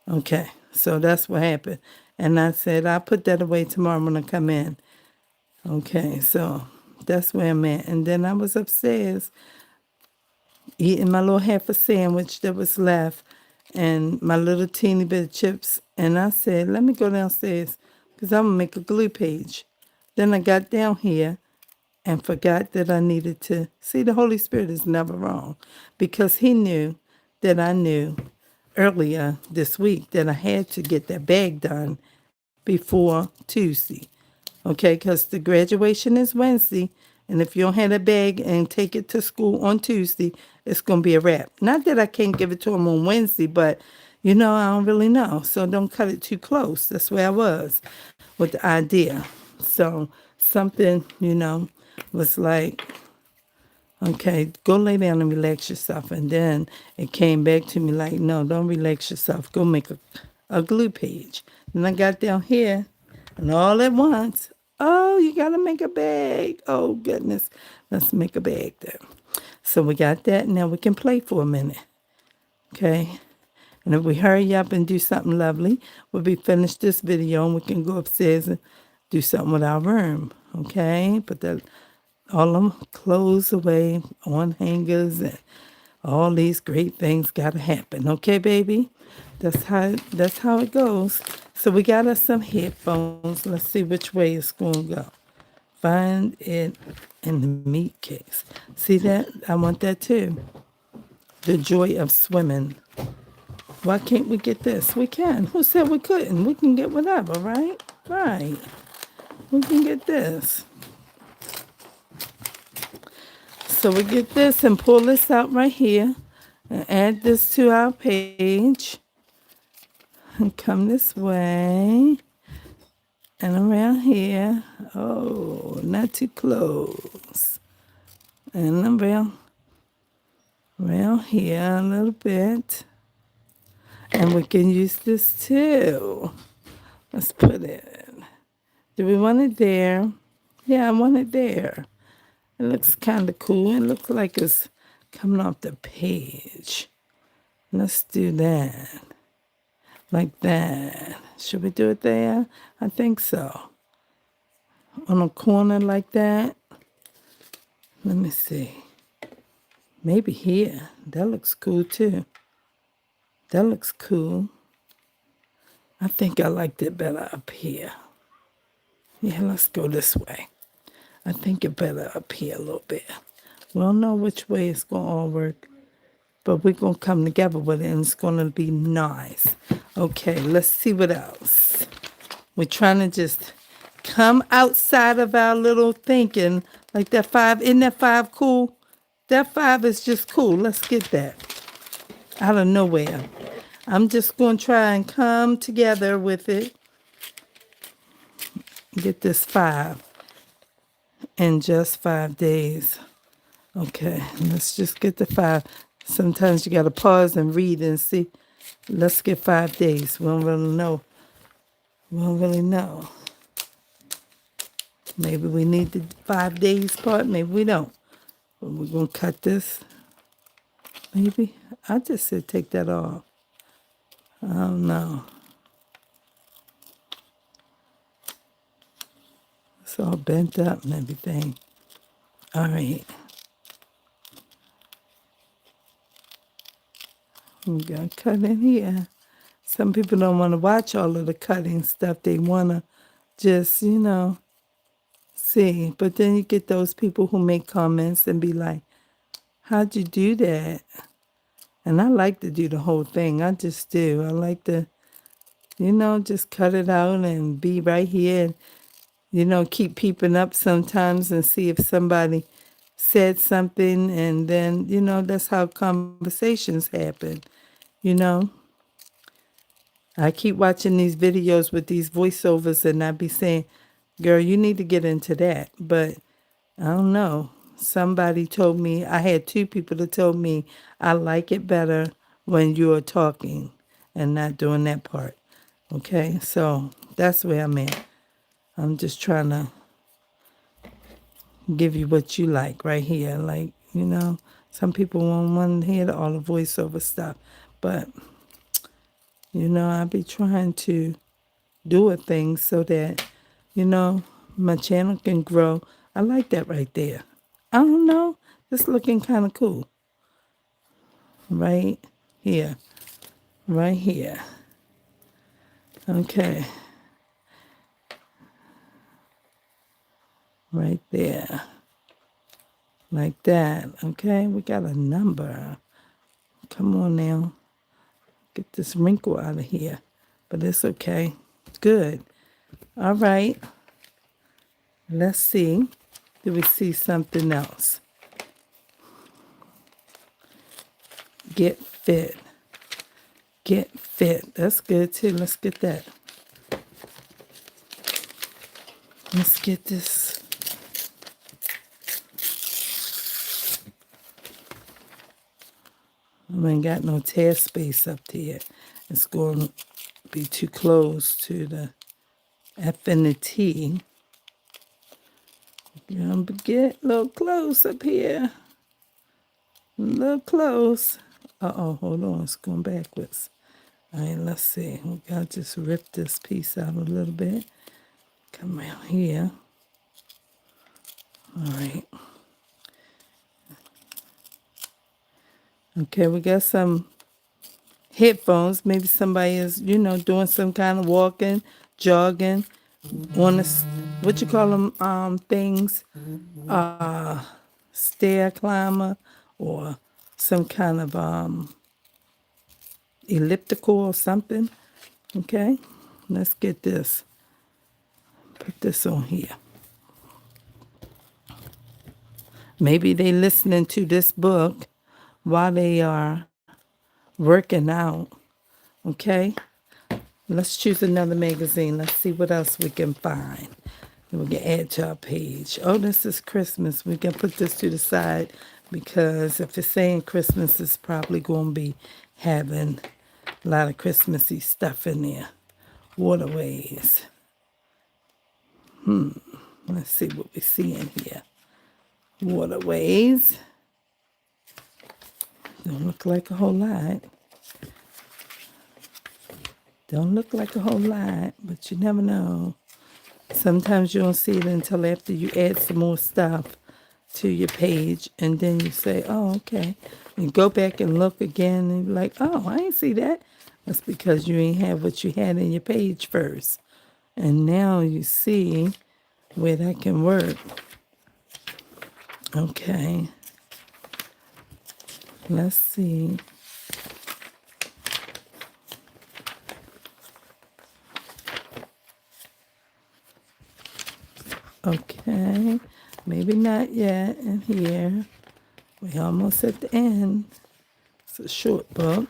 Okay, so that's what happened. And I said, I'll put that away tomorrow when I come in. Okay, so that's where I'm at. And then I was upstairs eating my little half a sandwich that was left and my little teeny bit of chips. And I said, let me go downstairs because I'm going to make a glue page. Then I got down here and forgot that I needed to. See, the Holy Spirit is never wrong because he knew that I knew earlier this week that I had to get that bag done before Tuesday. Okay, because the graduation is Wednesday, and if you don't have a bag and take it to school on Tuesday, it's going to be a wrap. Not that I can't give it to them on Wednesday, but, I don't really know. So don't cut it too close. That's where I was with the idea. So something, was like, okay, go lay down and relax yourself. And then it came back to me like, no, don't relax yourself. Go make a glue page. And I got down here, and all at once, oh, you got to make a bag. Oh, goodness. Let's make a bag then. So we got that. Now we can play for a minute. Okay. And if we hurry up and do something lovely, we'll be finished this video and we can go upstairs and do something with our room. Okay. Put all them clothes away on hangers and all these great things gotta happen. Okay, baby? That's how it goes. So we got us some headphones. Let's see which way it's gonna go. Find it in the meat case. See that? I want that too. The joy of swimming. Why can't we get this? We can. Who said we couldn't? We can get whatever, right? Right. We can get this. So we get this and pull this out right here and add this to our page and come this way and around here. Oh, not too close. And around here a little bit. And we can use this too. Let's put it. Do we want it there? Yeah, I want it there. It looks kind of cool. It looks like it's coming off the page. Let's do that. Like that. Should we do it there? I think so. On a corner like that. Let me see. Maybe here. That looks cool too. That looks cool. I think I liked it better up here. Yeah, let's go this way. I think it better up here a little bit. We don't know which way it's going to all work, but we're going to come together with it, and it's going to be nice. Okay, let's see what else. We're trying to just come outside of our little thinking, like that 5. Isn't that 5 cool? That 5 is just cool. Let's get that out of nowhere. I'm just going to try and come together with it. Get this 5 in just 5 days. Okay, let's just get the 5. Sometimes you got to pause and read and see. Let's get 5 days. We don't really know. We don't really know. Maybe we need the 5 days part. Maybe we don't. But we're going to cut this. Maybe. I just said take that off. I don't know. It's all bent up and everything. All right. We got to cut in here. Some people don't want to watch all of the cutting stuff. They want to just, see. But then you get those people who make comments and be like, how'd you do that? And I like to do the whole thing. I just do. I like to, just cut it out and be right here and, keep peeping up sometimes and see if somebody said something. And then, that's how conversations happen, I keep watching these videos with these voiceovers and I be saying, girl, you need to get into that. But I don't know. somebody told me, I had two people that told me I like it better when you're talking and not doing that part. Okay, so that's where I'm at. I'm just trying to give you what you like right here. Like, some people won't want to hear all the voiceover stuff. But, I be trying to do a thing so that, my channel can grow. I like that right there. I don't know. It's looking kind of cool. Right here. Right here. Okay. Right there. Like that. Okay. We got a number. Come on now. Get this wrinkle out of here. But it's okay. Good. All right. Let's see. Do we see something else? Get fit. Get fit. That's good too. Let's get that. Let's get this. I ain't got no tear space up there. It's going to be too close to the F and the T. Get a little close up here. A little close. Uh-oh, hold on. It's going backwards. All right, let's see. We got to just rip this piece out a little bit. Come out here. All right. Okay, we got some headphones. Maybe somebody is, doing some kind of walking, jogging, on a, what you call them, things, stair climber, or some kind of elliptical or something. Okay, let's get this. Put this on here. Maybe they listening to this book while they are working out. Okay, let's choose another magazine. Let's see what else we can find. We can add to our page. Oh, this is Christmas. We can put this to the side because if it's saying Christmas, it's probably going to be having a lot of Christmassy stuff in there. Waterways. Let's see what we see in here. Waterways. Don't look like a whole lot. Don't look like a whole lot, but you never know. Sometimes you don't see it until after you add some more stuff to your page, and then you say, oh, okay. And go back and look again, and you're like, oh, I ain't see that. That's because you ain't have what you had in your page first. And now you see where that can work. Okay. Let's see. Okay, maybe not yet in here. We're almost at the end. It's a short book.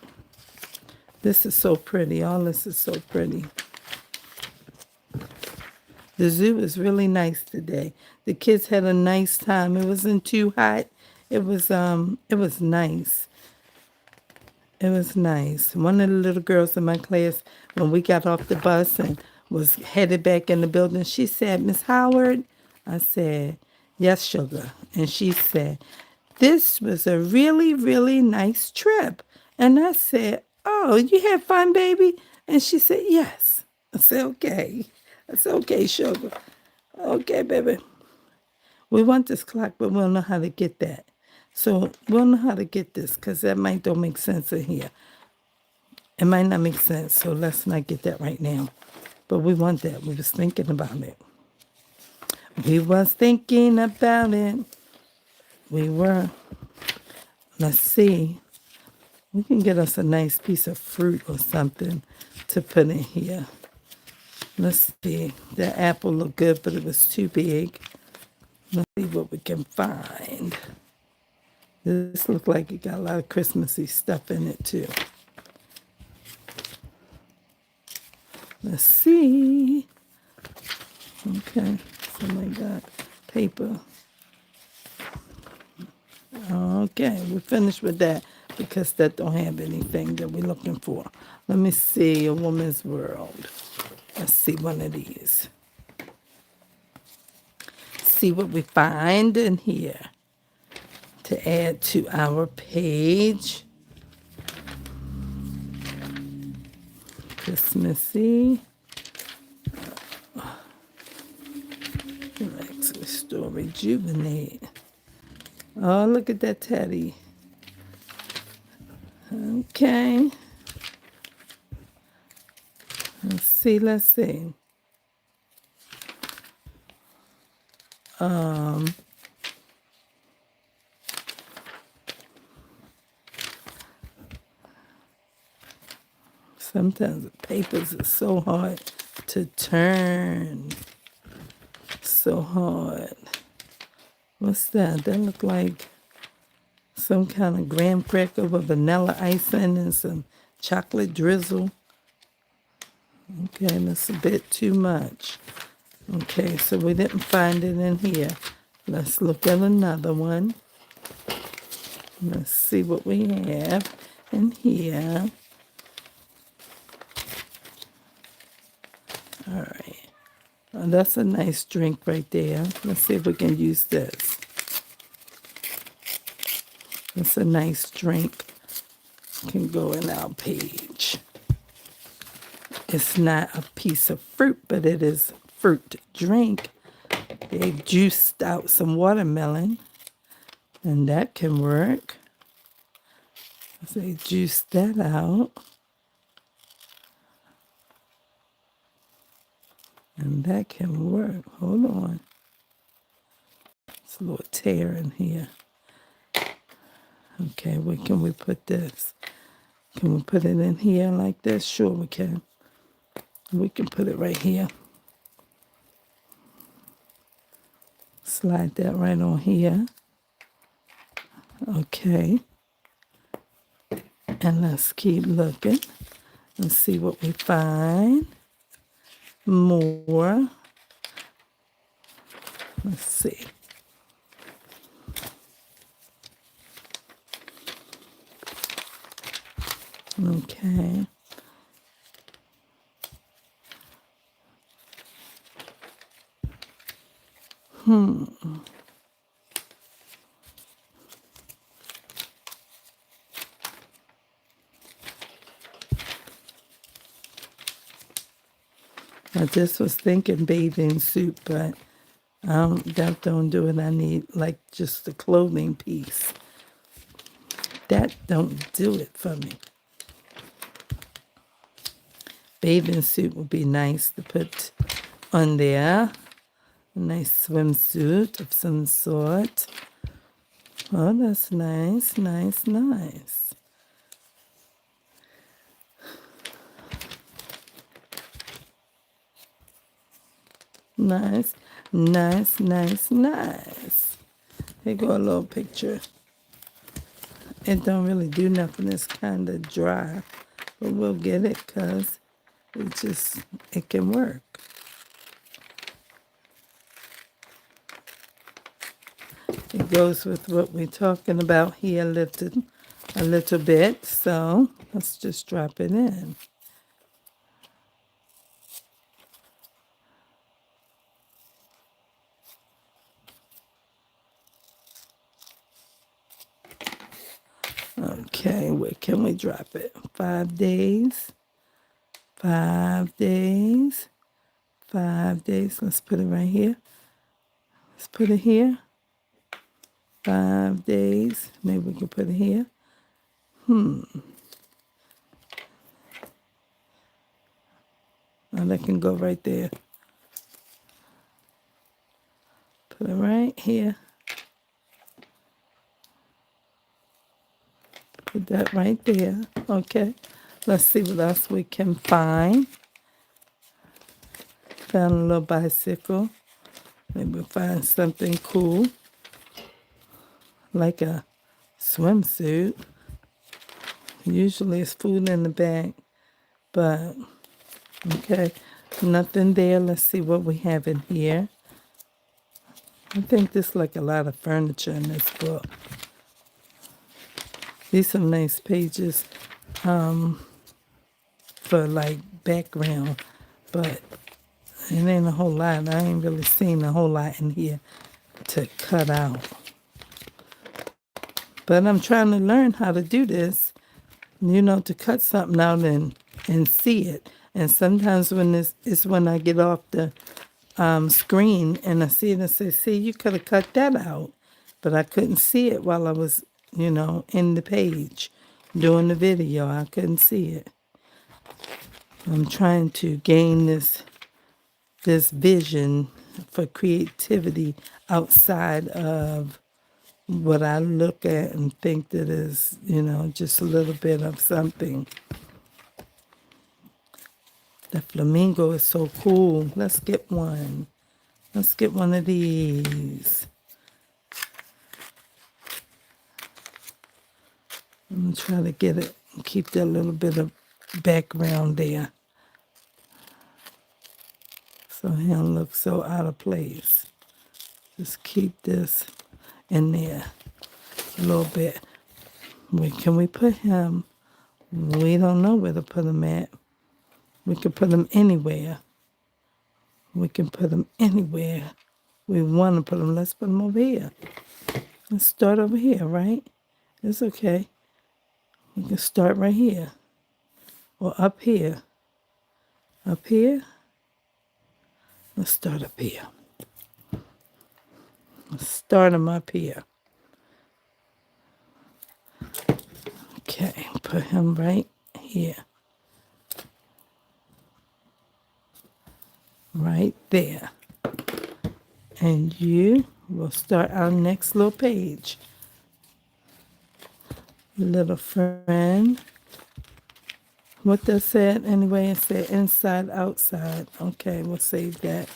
This is so pretty. All this is so pretty. The zoo is really nice today. The kids had a nice time. It wasn't too hot. It was nice. It was nice. One of the little girls in my class, when we got off the bus and was headed back in the building, she said, Miss Howard, I said, yes, sugar. And she said, this was a really, really nice trip. And I said, oh, you had fun, baby? And she said, yes. I said, okay. I said, okay, sugar. Okay, baby. We want this clock, but we don't know how to get that. So we'll know how to get this because that might don't make sense in here. It might not make sense, so let's not get that right now. But we want that. We was thinking about it. We was thinking about it. We were. Let's see. We can get us a nice piece of fruit or something to put in here. Let's see. The apple looked good, but it was too big. Let's see what we can find. This looks like it got a lot of Christmassy stuff in it, too. Let's see. Okay. Somebody got paper. Okay, we're finished with that because that don't have anything that we're looking for. Let me see, A Woman's World. Let's see one of these. See what we find in here to add to our page. Christmassy. Relax, restore, rejuvenate. Oh, look at that teddy. Okay. Let's see. Sometimes the papers are so hard to turn. So hard. What's that? That look like some kind of graham cracker with vanilla icing and some chocolate drizzle. Okay, that's a bit too much. Okay, so we didn't find it in here. Let's look at another one. Let's see what we have in here. All right. Oh, that's a nice drink right there. Let's see if we can use this. It's a nice drink. Can go in our page. It's not a piece of fruit, but it is fruit drink. They've juiced out some watermelon, and that can work. So they juiced that out. And that can work. Hold on. It's a little tear in here. Okay, where can we put this? Can we put it in here like this? Sure we can. We can put it right here. Slide that right on here. Okay. And let's keep looking and see what we find. More. Let's see. Okay. I just was thinking bathing suit, but that don't do it. I need like just the clothing piece. That don't do it for me. Bathing suit would be nice to put on there. A nice swimsuit of some sort. Oh, that's nice, nice, nice. Nice, nice, nice, nice. Here go a little picture. It don't really do nothing. It's kind of dry. But we'll get it because it can work. It goes with what we're talking about here a little bit. So let's just drop it in. Okay, where can we drop it? 5 days. 5 days. 5 days. Let's put it right here. Let's put it here. 5 days. Maybe we can put it here. Oh, that can go right there. Put it right here. Put that right there. Okay. Let's see what else we can find. Found a little bicycle. Maybe we'll find something cool. Like a swimsuit. Usually it's food in the bag. But, okay. Nothing there. Let's see what we have in here. I think there's like a lot of furniture in this book. These some nice pages for like background, but it ain't a whole lot. I ain't really seen a whole lot in here to cut out. But I'm trying to learn how to do this, to cut something out and see it. And sometimes when it's when I get off the screen and I see it and say, see, you could have cut that out. But I couldn't see it while I was, in the page doing the video. I couldn't see it. I'm trying to gain this vision for creativity outside of what I look at and think that is, just a little bit of something. The flamingo is so cool. Let's get one. Let's get one of these. I'm going to try to get it and keep that little bit of background there, so he don't look so out of place. Just keep this in there a little bit. Can we put him? We don't know where to put him at. We can put him anywhere. We can put him anywhere we want to put him. Let's put him over here. Let's start over here, right? It's okay. We can start right here. Or up here. Up here. Let's start up here. Let's start him up here. Okay, put him right here. Right there. And you will start our next little page. Little friend. What that said anyway, it said inside, outside. Okay, we'll save that.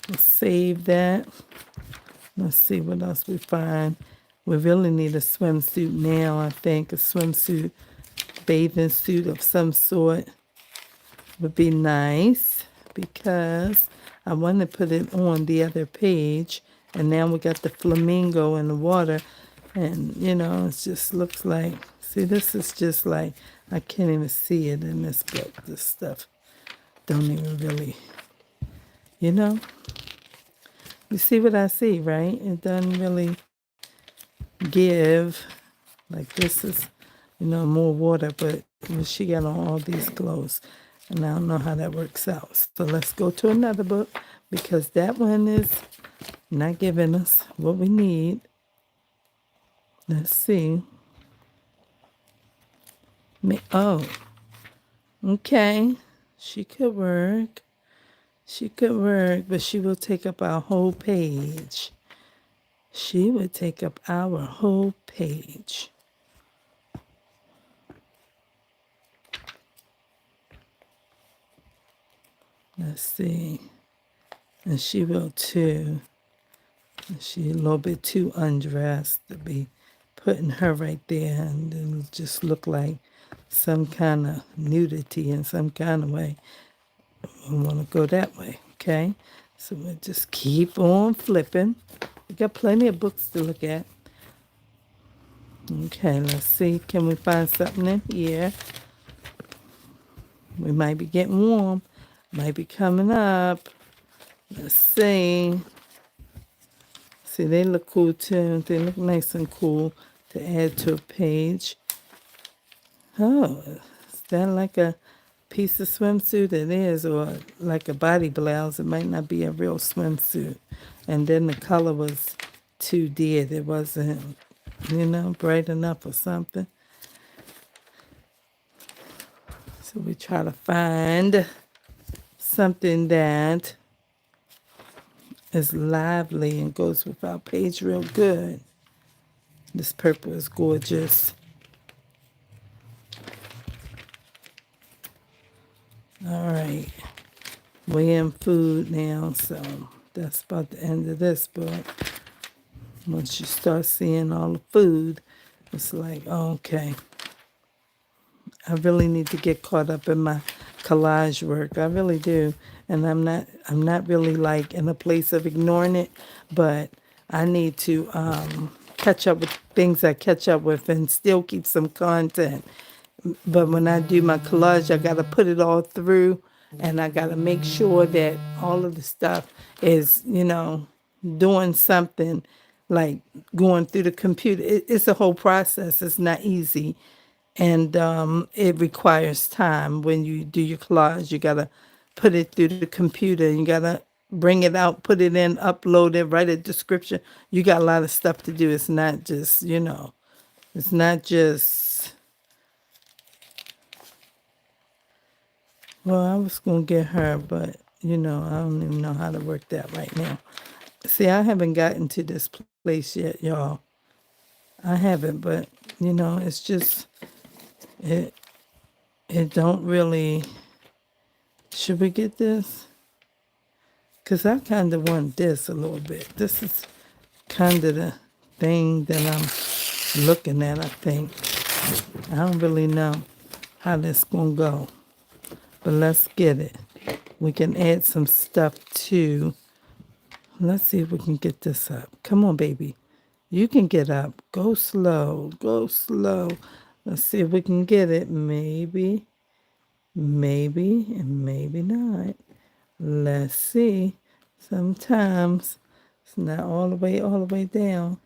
We'll save that. Let's see what else we find. We really need a swimsuit now, I think. A swimsuit, bathing suit of some sort would be nice, because I want to put it on the other page. And now we got the flamingo in the water. And, it just looks like, see, this is just like, I can't even see it in this book. This stuff don't even really, you see what I see, right? It doesn't really give, like this is, more water, but she got on all these clothes. And I don't know how that works out. So let's go to another book, because that one is not giving us what we need. Let's see. Oh, okay. She could work. She could work, but she will take up our whole page. She would take up our whole page. Let's see. And she will too. She's a little bit too undressed to be putting her right there, and it'll just look like some kind of nudity in some kind of way. We want to go that way, okay? So we'll just keep on flipping. We got plenty of books to look at. Okay, let's see. Can we find something in here? We might be getting warm. Might be coming up. Let's see. See, they look cool too. They look nice and cool to add to a page. Oh, is that like a piece of swimsuit? It is, or like a body blouse. It might not be a real swimsuit. And then the color was too dead. It wasn't, bright enough or something. So we try to find something that is lively and goes with our page real good. This purple is gorgeous. All right. We're in food now, so that's about the end of this book. Once you start seeing all the food, it's like, okay. I really need to get caught up in my collage work. I really do. And I'm not really like in a place of ignoring it, but I need to catch up with things I catch up with and still keep some content. But when I do my collage, I got to put it all through, and I got to make sure that all of the stuff is, doing something, like going through the computer. It's a whole process. It's not easy. And it requires time. When you do your collage, you got to put it through the computer. You got to bring it out, put it in, upload it, write a description. You got a lot of stuff to do. It's not just, it's not just, well, I was going to get her, but, I don't even know how to work that right now. See, I haven't gotten to this place yet, y'all. I haven't, but, it's just, it don't really, should we get this? Because I kind of want this a little bit. This is kind of the thing that I'm looking at, I think. I don't really know how this going to go. But let's get it. We can add some stuff too. Let's see if we can get this up. Come on, baby. You can get up. Go slow. Go slow. Let's see if we can get it. Maybe. Maybe. And maybe not. Let's see. Sometimes it's not all the way down.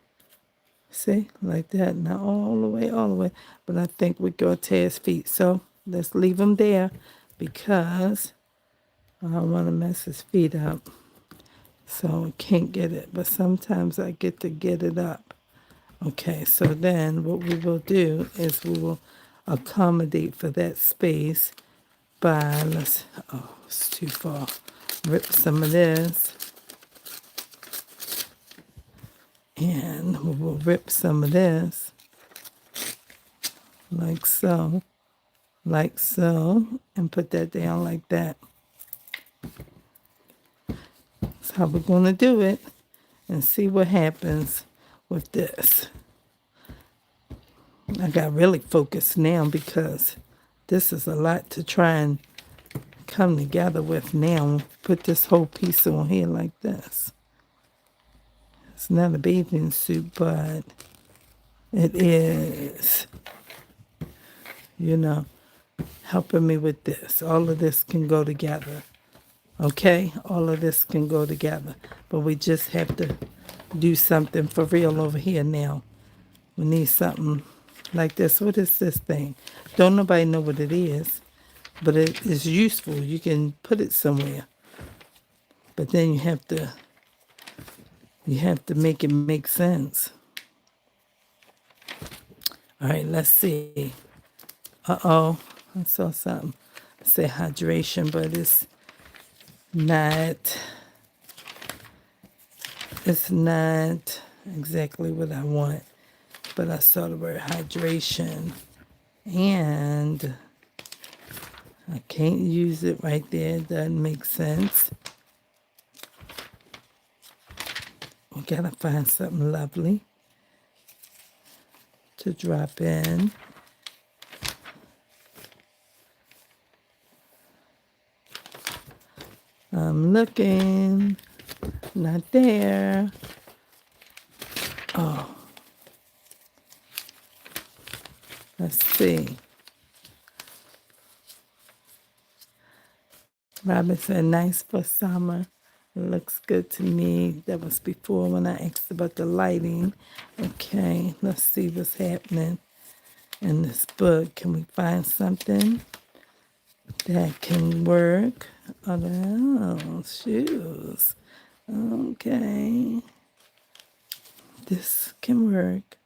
See? Like that. Not all the way. But I think we go to his feet. So let's leave him there because I don't want to mess his feet up. So I can't get it. But sometimes I get to get it up. Okay, so then what we will do is we will accommodate for that space by, it's too far. Rip some of this. And we will rip some of this. Like so. Like so. And put that down like that. That's how we're going to do it. And see what happens with this. I got really focused now because this is a lot to try and come together with now. Put this whole piece on here like this. It's not a bathing suit, but it is, helping me with this. All of this can go together. Okay? All of this can go together. But we just have to do something for real over here now. We need something like this. What is this thing? Don't nobody know what it is, but it is useful. You can put it somewhere. But then you have to make it make sense. All right, let's see. Uh-oh, I saw something. Say hydration, but it's not exactly what I want. But I saw the word hydration, and I can't use it right there. It doesn't make sense. We gotta find something lovely to drop in. I'm looking. Not there. Oh. Let's see. Robin said, nice for summer. It looks good to me. That was before when I asked about the lighting. Okay, let's see what's happening in this book. Can we find something that can work? Oh, shoes. Okay. This can work,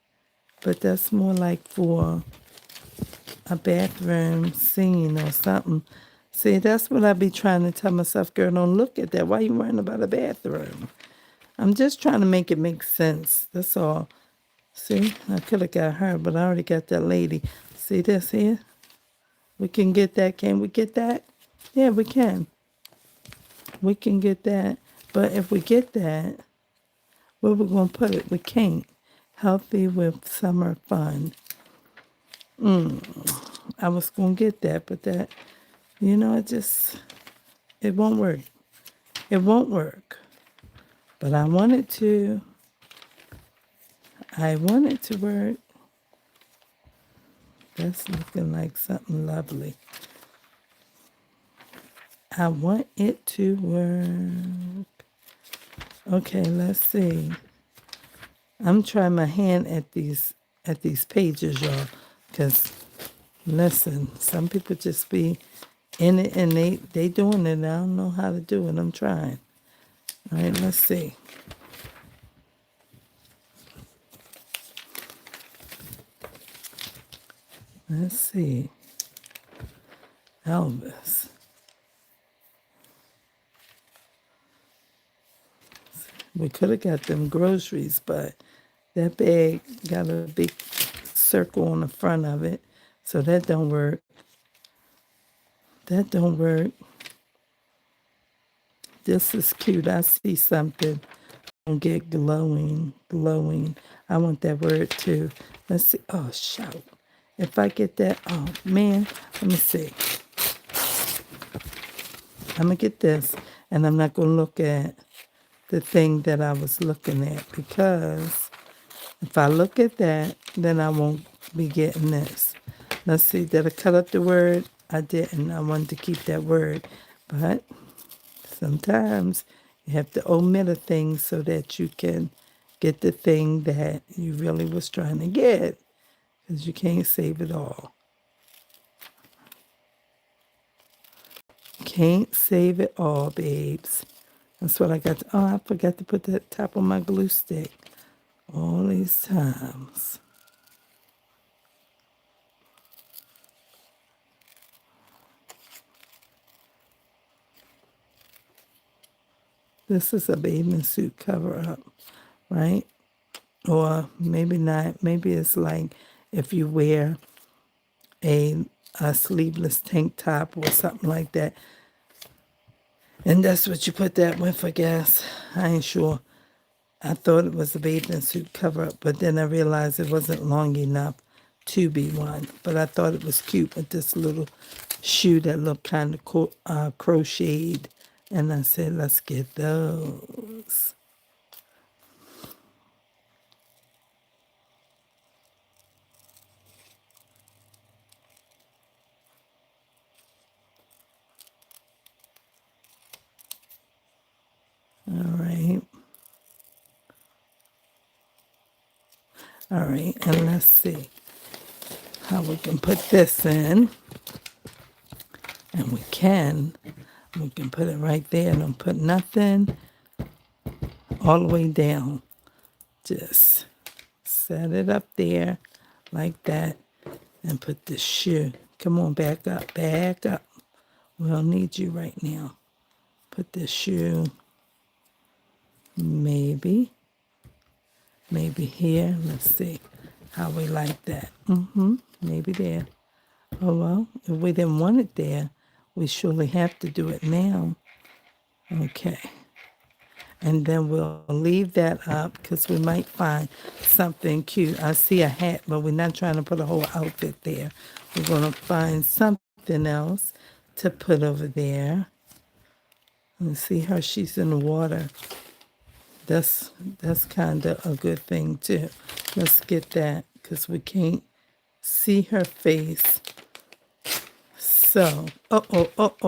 but that's more like for a bathroom scene or something. See, that's what I be trying to tell myself, girl, don't look at that. Why you worrying about a bathroom? I'm just trying to make it make sense. That's all. See, I could have got her, but I already got that lady. See this here? We can get that. Can we get that? Yeah, we can. We can get that. But if we get that, where we going to put it? We can't. Healthy with summer fun. I was going to get that, but that, it won't work. It won't work. But I wanted to. I want it to work. That's looking like something lovely. I want it to work. Okay, let's see. I'm trying my hand at these pages, y'all. Because listen, some people just be in it and they doing it. I don't know how to do it. I'm trying. All right, let's see. Let's see. Elvis. We could have got them groceries, but that bag got a big circle on the front of it. So that don't work. That don't work. This is cute. I see something. Don't get glowing. Glowing. I want that word too. Let's see. Oh, shout. If I get that, oh man, let me see. I'm going to get this, and I'm not going to look at the thing that I was looking at, because if I look at that, then I won't be getting this. Let's see, did I cut up the word? I didn't. I wanted to keep that word. But sometimes you have to omit a thing so that you can get the thing that you really was trying to get, because you can't save it all. Can't save it all, babes. That's what I got. Oh, I forgot to put the top on my glue stick all these times. This is a bathing suit cover-up, right? Or maybe not. Maybe it's like if you wear a sleeveless tank top or something like that. And that's what you put that with, I guess. I ain't sure. I thought it was a bathing suit cover-up, but then I realized it wasn't long enough to be one. But I thought it was cute with this little shoe that looked kind of crocheted. And I said, let's get those. All right. All right, and let's see how we can put this in. And we can put it right there. Don't put nothing all the way down. Just set it up there like that and put the shoe. Come on, back up, back up. We don't need you right now. Put the shoe maybe here. Let's see how we like that. Maybe there. Oh, well, if we didn't want it there, we surely have to do it now. Okay. And then we'll leave that up because we might find something cute. I see a hat, but we're not trying to put a whole outfit there. We're going to find something else to put over there. And see how she's in the water. That's kind of a good thing, too. Let's get that because we can't see her face. So, oh,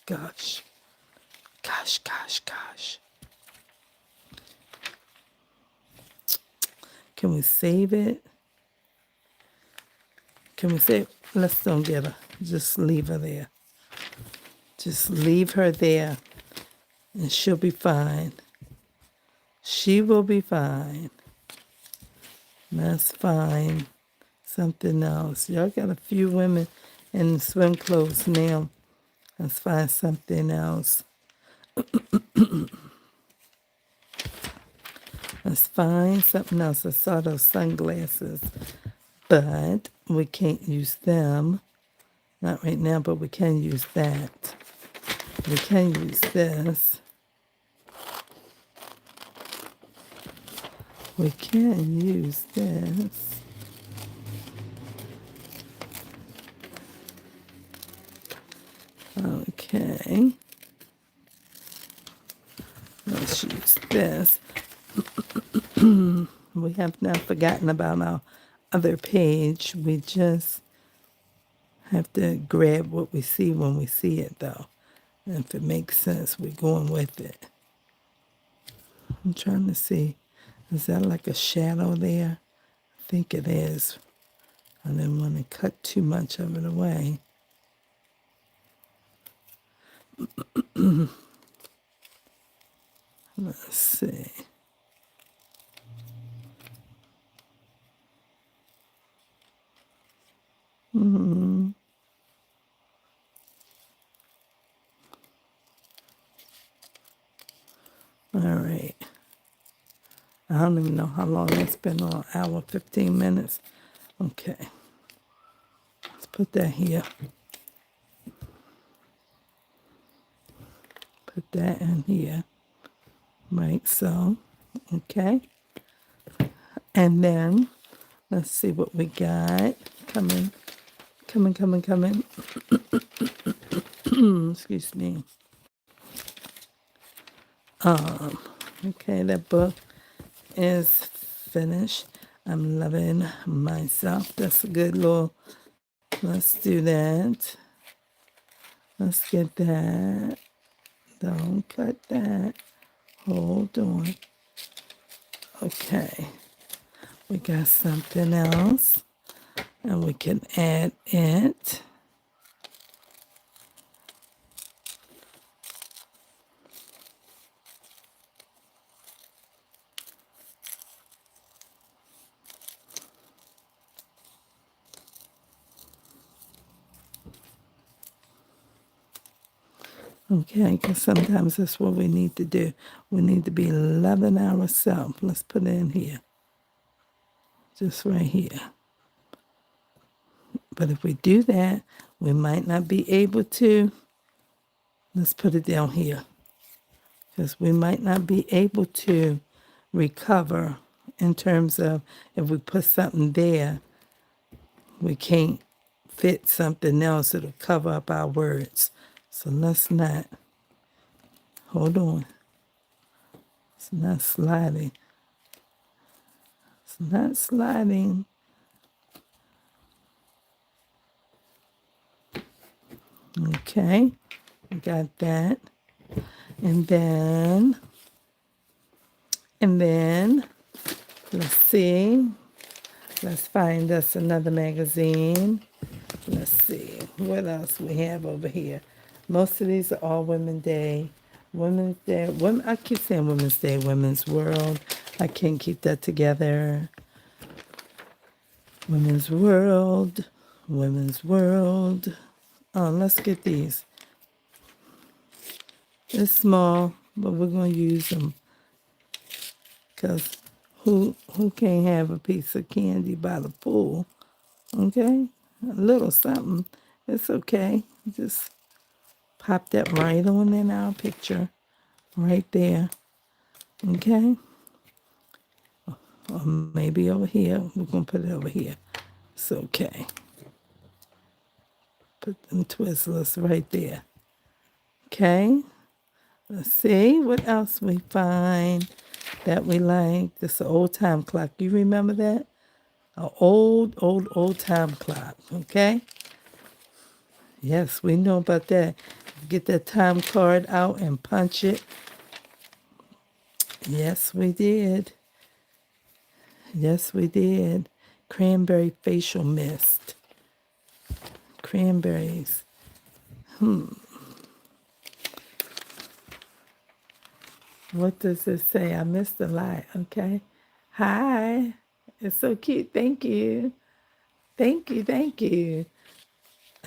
gosh. Gosh. Can we save it? Can we save? Let's don't get her. Just leave her there. Just leave her there. And she'll be fine. She will be fine. That's fine. Something else. Y'all got a few women in swim clothes now. Let's find something else. Let's find something else. I saw those sunglasses, but we can't use them. Not right now, but we can use that. We can use this. We can use this. Okay. Let's use this. We have not forgotten about our other page. We just have to grab what we see when we see it, though. And if it makes sense, we're going with it. I'm trying to see. Is that like a shadow there? I think it is. I didn't want to cut too much of it away. Let's see. All right. I don't even know how long it's been on. Hour, 15 minutes. Okay. Let's put that here. Put that in here. Right, so. Okay. And then, let's see what we got. Coming. Excuse me. Okay, that book is finished. I'm loving myself. That's a good little, let's do that. Let's get that. Don't cut that. Hold on. Okay. We got something else. And we can add it. Okay, because sometimes that's what we need to do. We need to be loving ourselves. Let's put it in here. Just right here. But if we do that, we might not be able to. Let's put it down here. Because we might not be able to recover in terms of if we put something there, we can't fit something else that'll cover up our words. So let's not. Hold on. It's not sliding. It's not sliding. Okay. We got that. And then, let's see. Let's find us another magazine. Let's see what else we have over here. Most of these are all Women's Day. Women's Day. I keep saying Women's Day, Women's World. I can't keep that together. Women's World. Women's World. Oh, let's get these. It's small, but we're going to use them. Because who can't have a piece of candy by the pool? Okay? A little something. It's okay. Just pop that right on in our picture. Right there. Okay? Or maybe over here. We're going to put it over here. It's okay. Put them Twizzlers right there. Okay? Let's see what else we find that we like. This is an old time clock. You remember that? An old time clock. Okay? Yes, we know about that. Get that time card out and punch it. Yes, we did. Yes, we did. Cranberry facial mist. Cranberries. What does it say? I missed a lot. Okay. Hi. It's so cute. Thank you. Thank you. Thank you.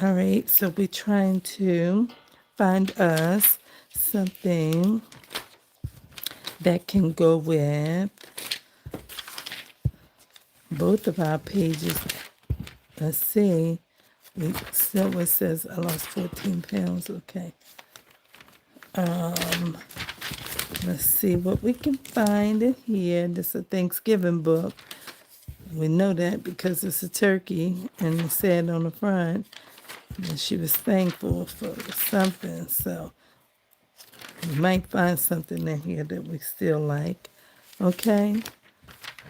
All right. So we're trying to find us something that can go with both of our pages. Let's see. Silver says I lost 14 pounds. Okay. Let's see what we can find in here. This is a Thanksgiving book. We know that because it's a turkey and it said on the front that she was thankful for something. So we might find something in here that we still like. Okay?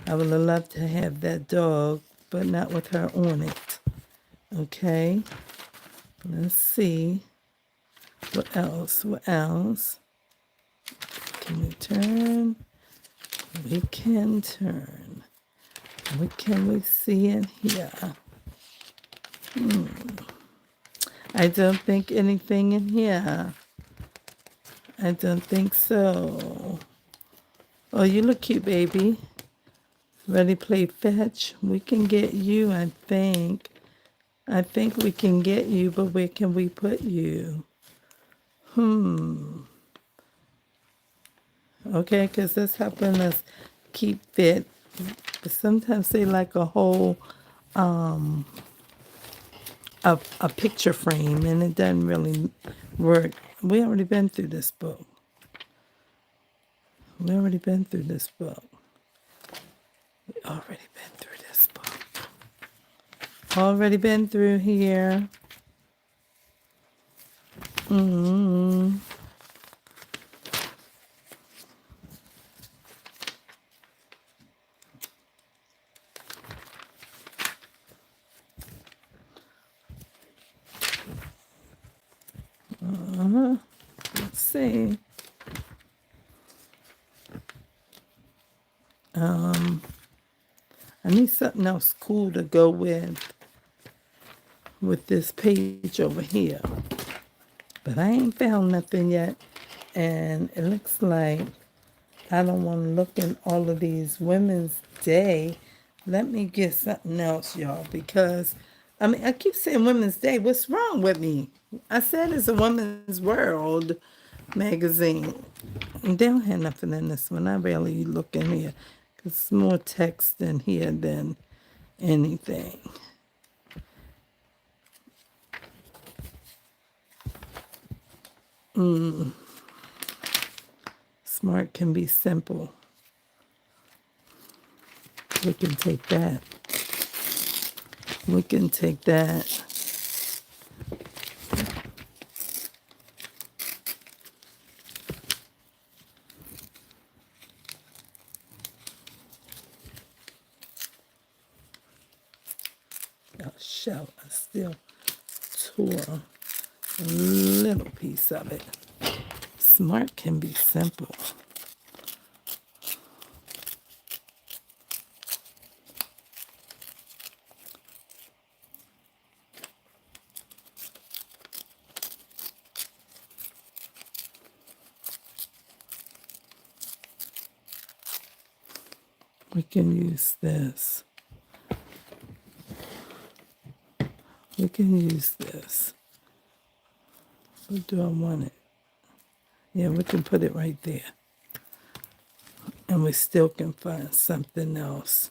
I would have loved to have that dog, but not with her on it. Okay? Let's see. What else? What else? Can we turn? We can turn. What can we see in here? I don't think anything in here. I don't think so. Oh, you look cute, baby. Ready to play fetch? We can get you, I think. I think we can get you, but where can we put you? Okay, because that's helping us keep fit. But sometimes they like a whole a picture frame, and it doesn't really work. We already been through this book. We already been through this book. We already been through this book. Already been through here. Let's see. I need something else cool to go with this page over here. But I ain't found nothing yet. And it looks like I don't want to look in all of these Women's Day. Let me get something else, y'all, because I mean, I keep saying Women's Day. What's wrong with me? I said it's a Women's World magazine. And they don't have nothing in this one. I barely look in here because it's more text in here than anything. Smart can be simple. We can take that. We can take that. Oh, shell. I still tore a little piece of it. Smart can be simple. We can use this. We can use this. What do I want it? Yeah, we can put it right there. And we still can find something else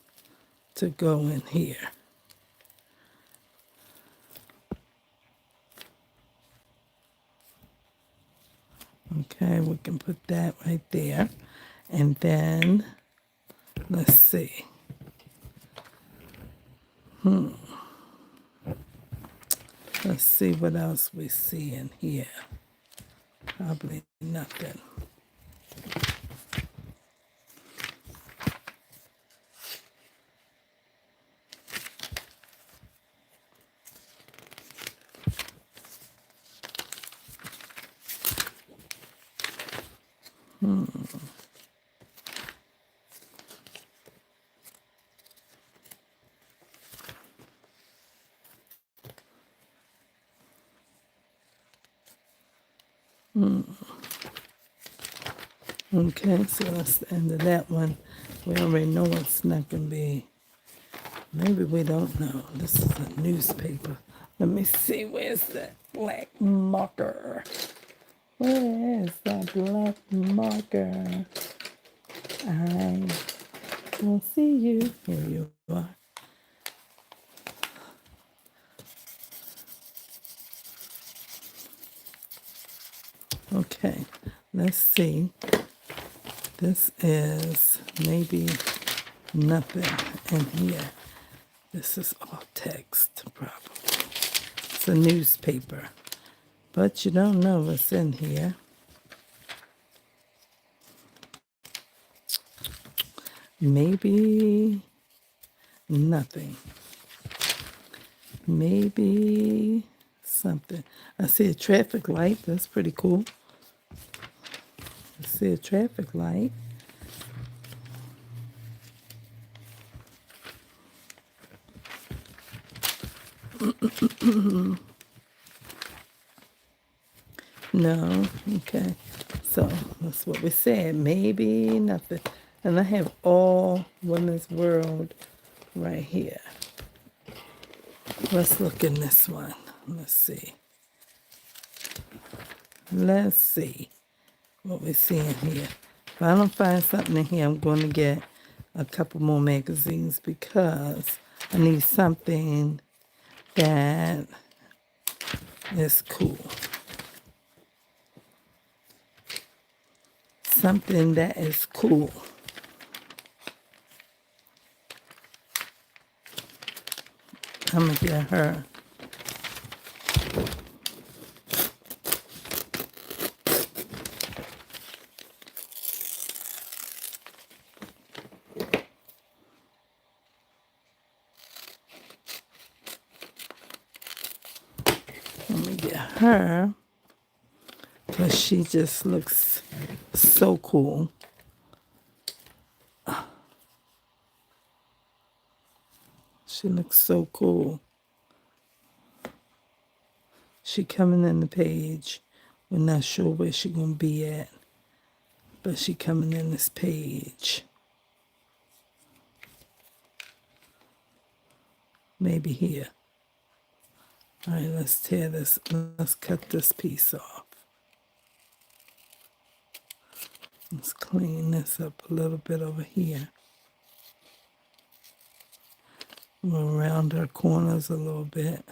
to go in here. Okay, we can put that right there. And then, let's see. Let's see what else we see in here. Probably nothing. Okay, so that's the end of that one. We already know it's not going to be. Maybe we don't know. This is a newspaper. Let me see. Where's that black marker? Where's that black marker? I will see you. Here you are. Okay, let's see. This is maybe nothing in here. This is all text, probably. It's a newspaper. But you don't know what's in here. Maybe nothing. Maybe something. I see a traffic light. That's pretty cool. I see a traffic light. No. Okay. So that's what we said. Maybe nothing. And I have all Women's World right here. Let's look in this one. Let's see. Let's see what we see in here. If I don't find something in here, I'm going to get a couple more magazines because I need something that is cool. Something that is cool. I'm going to get her. Let me get her. But she just looks so cool. She looks so cool. She coming in the page. We're not sure where she gonna be at, but she coming in this page. Maybe here. All right, let's tear this. Let's cut this piece off. Let's clean this up a little bit over here. We'll round our corners a little bit.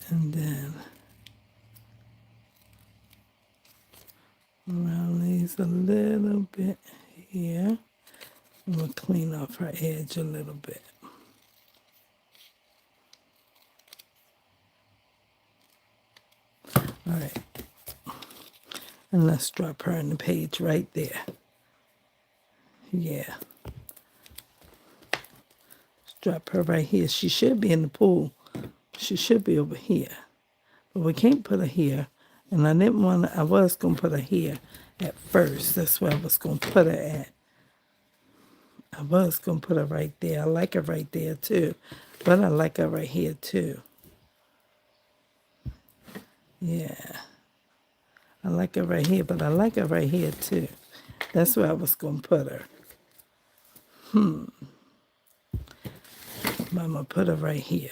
And then around these a little bit here. And we'll clean off her edge a little bit. All right. And let's drop her in the page right there. Yeah. Let's drop her right here. She should be in the pool. She should be over here. But we can't put her here. And I didn't want to, I was going to put her here at first. That's where I was going to put her at. I was going to put her right there. I like her right there too. But I like her right here too. Yeah. I like her right here, but I like her right here too. That's where I was going to put her. I'm going to put her right here.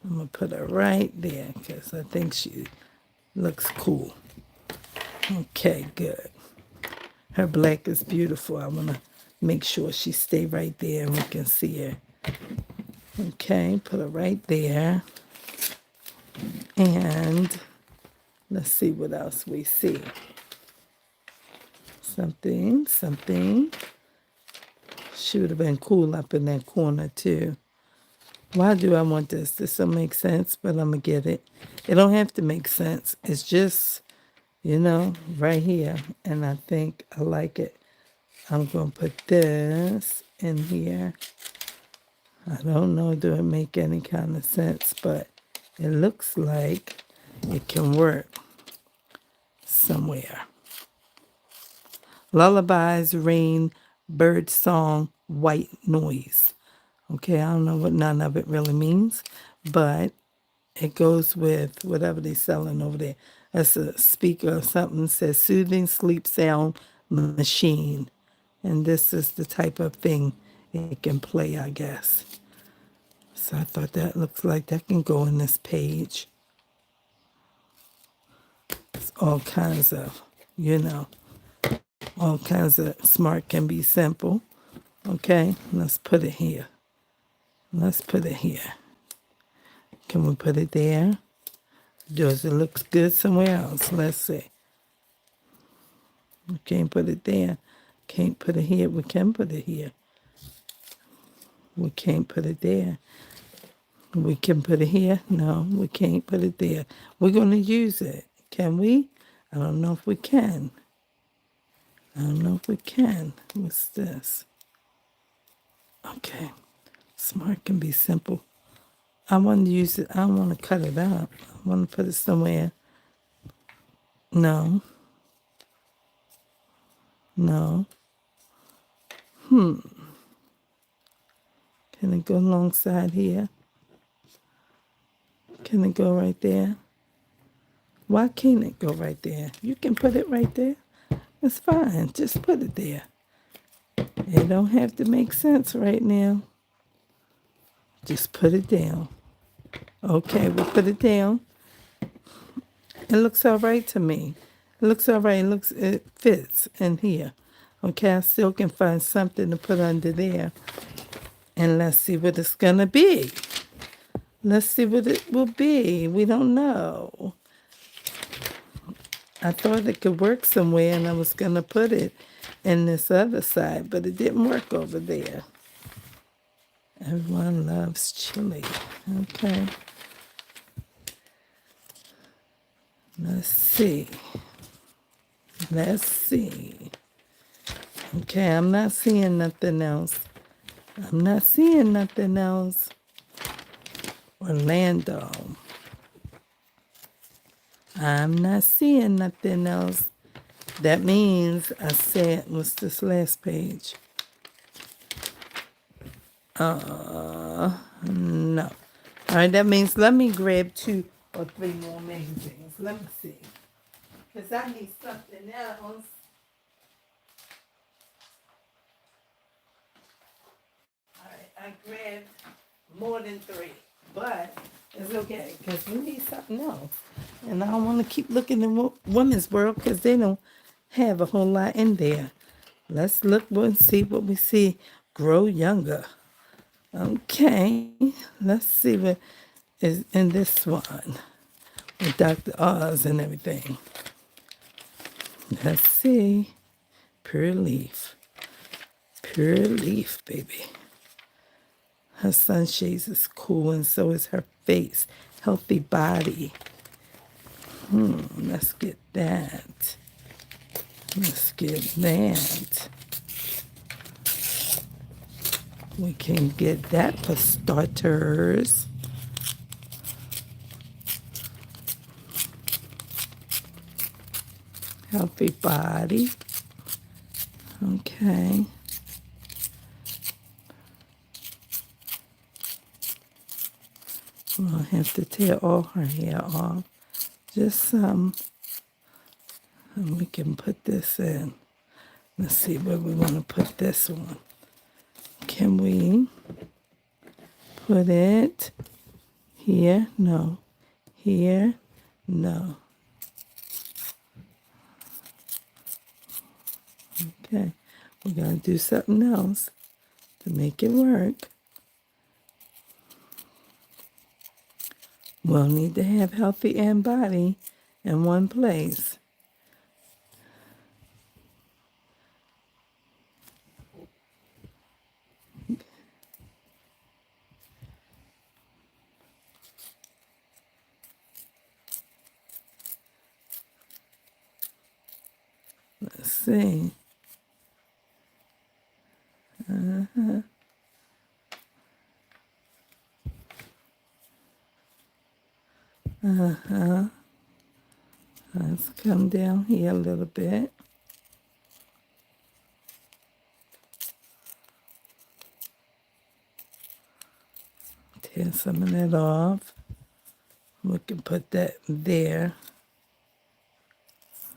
I'm going to put her right there because I think she looks cool. Okay, good. Her black is beautiful. I want to make sure she stay right there and we can see her. Okay, put her right there. And let's see what else we see. Something. She would have been cool up in that corner too. Why do I want this? This don't make sense, but I'm going to get it. It don't have to make sense. It's just, right here. And I think I like it. I'm going to put this in here. I don't know, do it make any kind of sense, but it looks like it can work somewhere. Lullabies, rain, bird song, white noise. Okay, I don't know what none of it really means, but it goes with whatever they're selling over there. That's a speaker or something, says soothing sleep sound machine. And this is the type of thing it can play, I guess. So I thought that looks like that can go in this page. It's all kinds of, all kinds of smart can be simple. Okay, let's put it here. Let's put it here. Can we put it there? Does it look good somewhere else? Let's see. We can't put it there. Can't put it here. We can put it here. We can't put it there. We can put it here. No, we can't put it there. We're going to use it. Can we? I don't know if we can. I don't know if we can. What's this? Okay. Smart can be simple. I want to use it. I don't want to cut it out. I want to put it somewhere. No. No. Can it go alongside here? Can it go right there? Why can't it go right there? You can put it right there. It's fine. Just put it there. It don't have to make sense right now. Just put it down. Okay, we put it down. It looks all right to me. It looks all right. It fits in here. Okay, I still can find something to put under there. And let's see what it's gonna be. Let's see what it will be. We don't know. I thought it could work somewhere and I was gonna put it in this other side, but it didn't work over there. Everyone loves chili. Okay. Let's see. Let's see. Okay, I'm not seeing nothing else. I'm not seeing nothing else. Orlando. I'm not seeing nothing else. That means I said, what's this last page? No. All right, that means let me grab 2 or 3 more magazines. Let me see. Because I need something else. All right, I grabbed more than 3. But it's okay because we need something else. And I don't want to keep looking in Women's World because they don't have a whole lot in there. Let's look and see what we see. Grow Younger. Okay, let's see what is in this one with Dr. Oz and everything. Let's see. Pure Leaf. Pure Leaf, baby. Her sunshades is cool and so is her face. Healthy body. Let's get that. Let's get that. We can get that for starters. Healthy body. Okay. We'll have to tear all her hair off. Just some. And we can put this in. Let's see where we want to put this one. Can we put it here? No. Here? No. Okay. We're going to do something else to make it work. We'll need to have healthy and body in one place. Let's see. Let's come down here a little bit. Tear some of that off. We can put that there.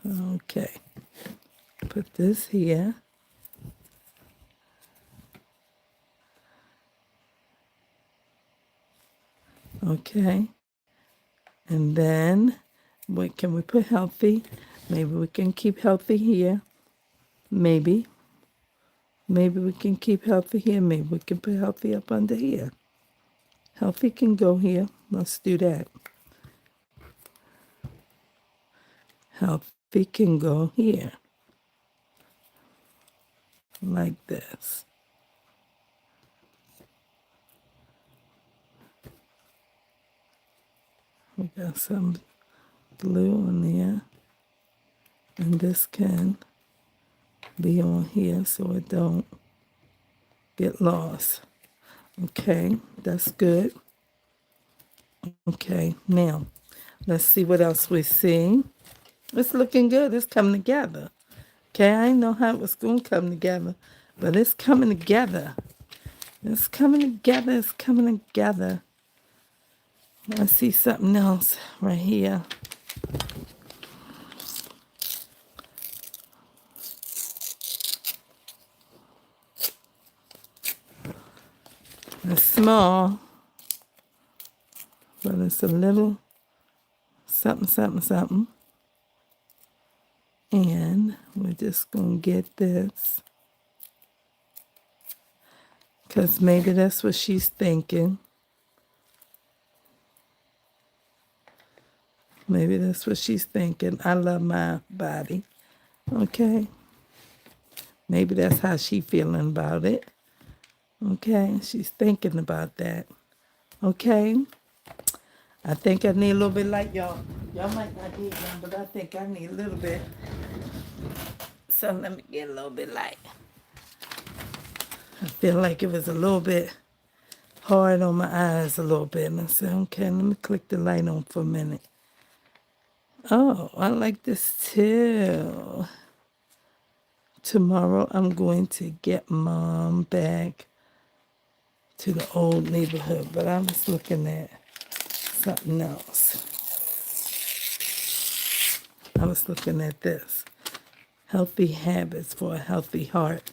Okay. Put this here. Okay. And then, what can we put healthy? Maybe we can keep healthy here. Maybe. Maybe we can keep healthy here. Maybe we can put healthy up under here. Healthy can go here. Let's do that. Healthy can go here. Like this. We got some glue on there. And this can be on here so it don't get lost. Okay, that's good. Okay, now let's see what else we see. It's looking good. It's coming together. Okay, I didn't know how it was going to come together, but it's coming together. It's coming together. It's coming together. I see something else right here. It's small, but it's a little something, something, something. And we're just going to get this. Because maybe that's what she's thinking. Maybe that's what she's thinking. I love my body. Okay. Maybe that's how she's feeling about it. Okay. She's thinking about that. Okay. I think I need a little bit light, y'all. Y'all might not need one, but I think I need a little bit. So let me get a little bit light. I feel like it was a little bit hard on my eyes a little bit. And I said, okay, let me click the light on for a minute. Oh, I like this too. Tomorrow I'm going to get Mom back to the old neighborhood, but I was looking at something else. I was looking at this. Healthy habits for a healthy heart.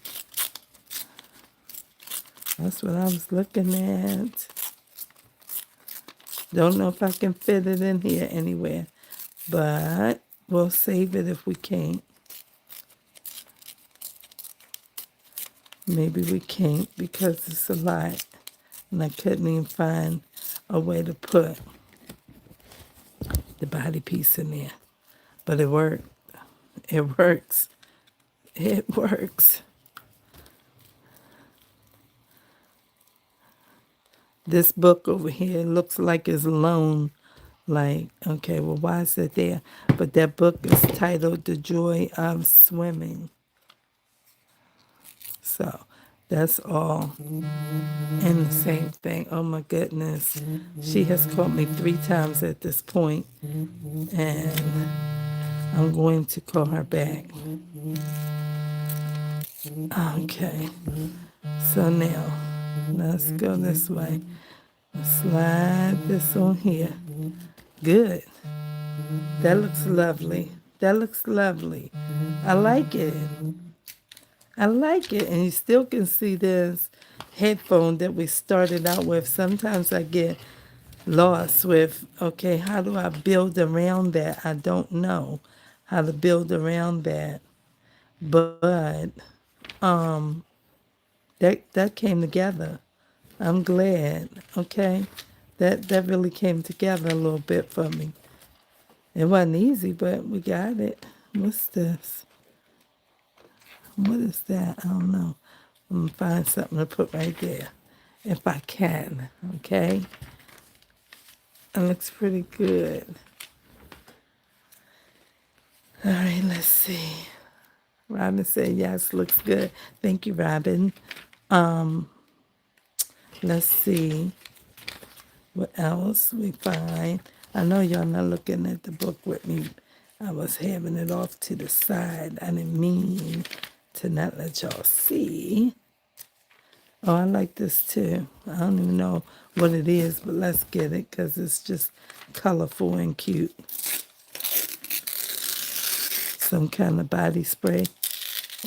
That's what I was looking at. Don't know if I can fit it in here anywhere, but we'll save it if we can't. Maybe we can't because it's a lot. And I couldn't even find a way to put the body piece in there. But it worked. It works. It works. This book over here looks like it's loan. Like, okay, well, why is it there? But that book is titled The Joy of Swimming. So that's all in the same thing. Oh my goodness. She has called me 3 times at this point, and I'm going to call her back. Okay. So now, let's go this way. Slide this on here. Good. That looks lovely. That looks lovely. I like it. I like it. And you still can see this headphone that we started out with. Sometimes I get lost with, okay, how do I build around that? I don't know how to build around that. But that came together. I'm glad. Okay. That really came together a little bit for me. It wasn't easy, but we got it. What's this? What is that? I don't know. I'm going to find something to put right there. If I can. Okay? It looks pretty good. All right, let's see. Robin said, yes, looks good. Thank you, Robin. Let's see what else we find. I know y'all not looking at the book with me. I was having it off to the side. I didn't mean to not let y'all see. Oh, I like this too. I don't even know what it is, but let's get it because it's just colorful and cute. Some kind of body spray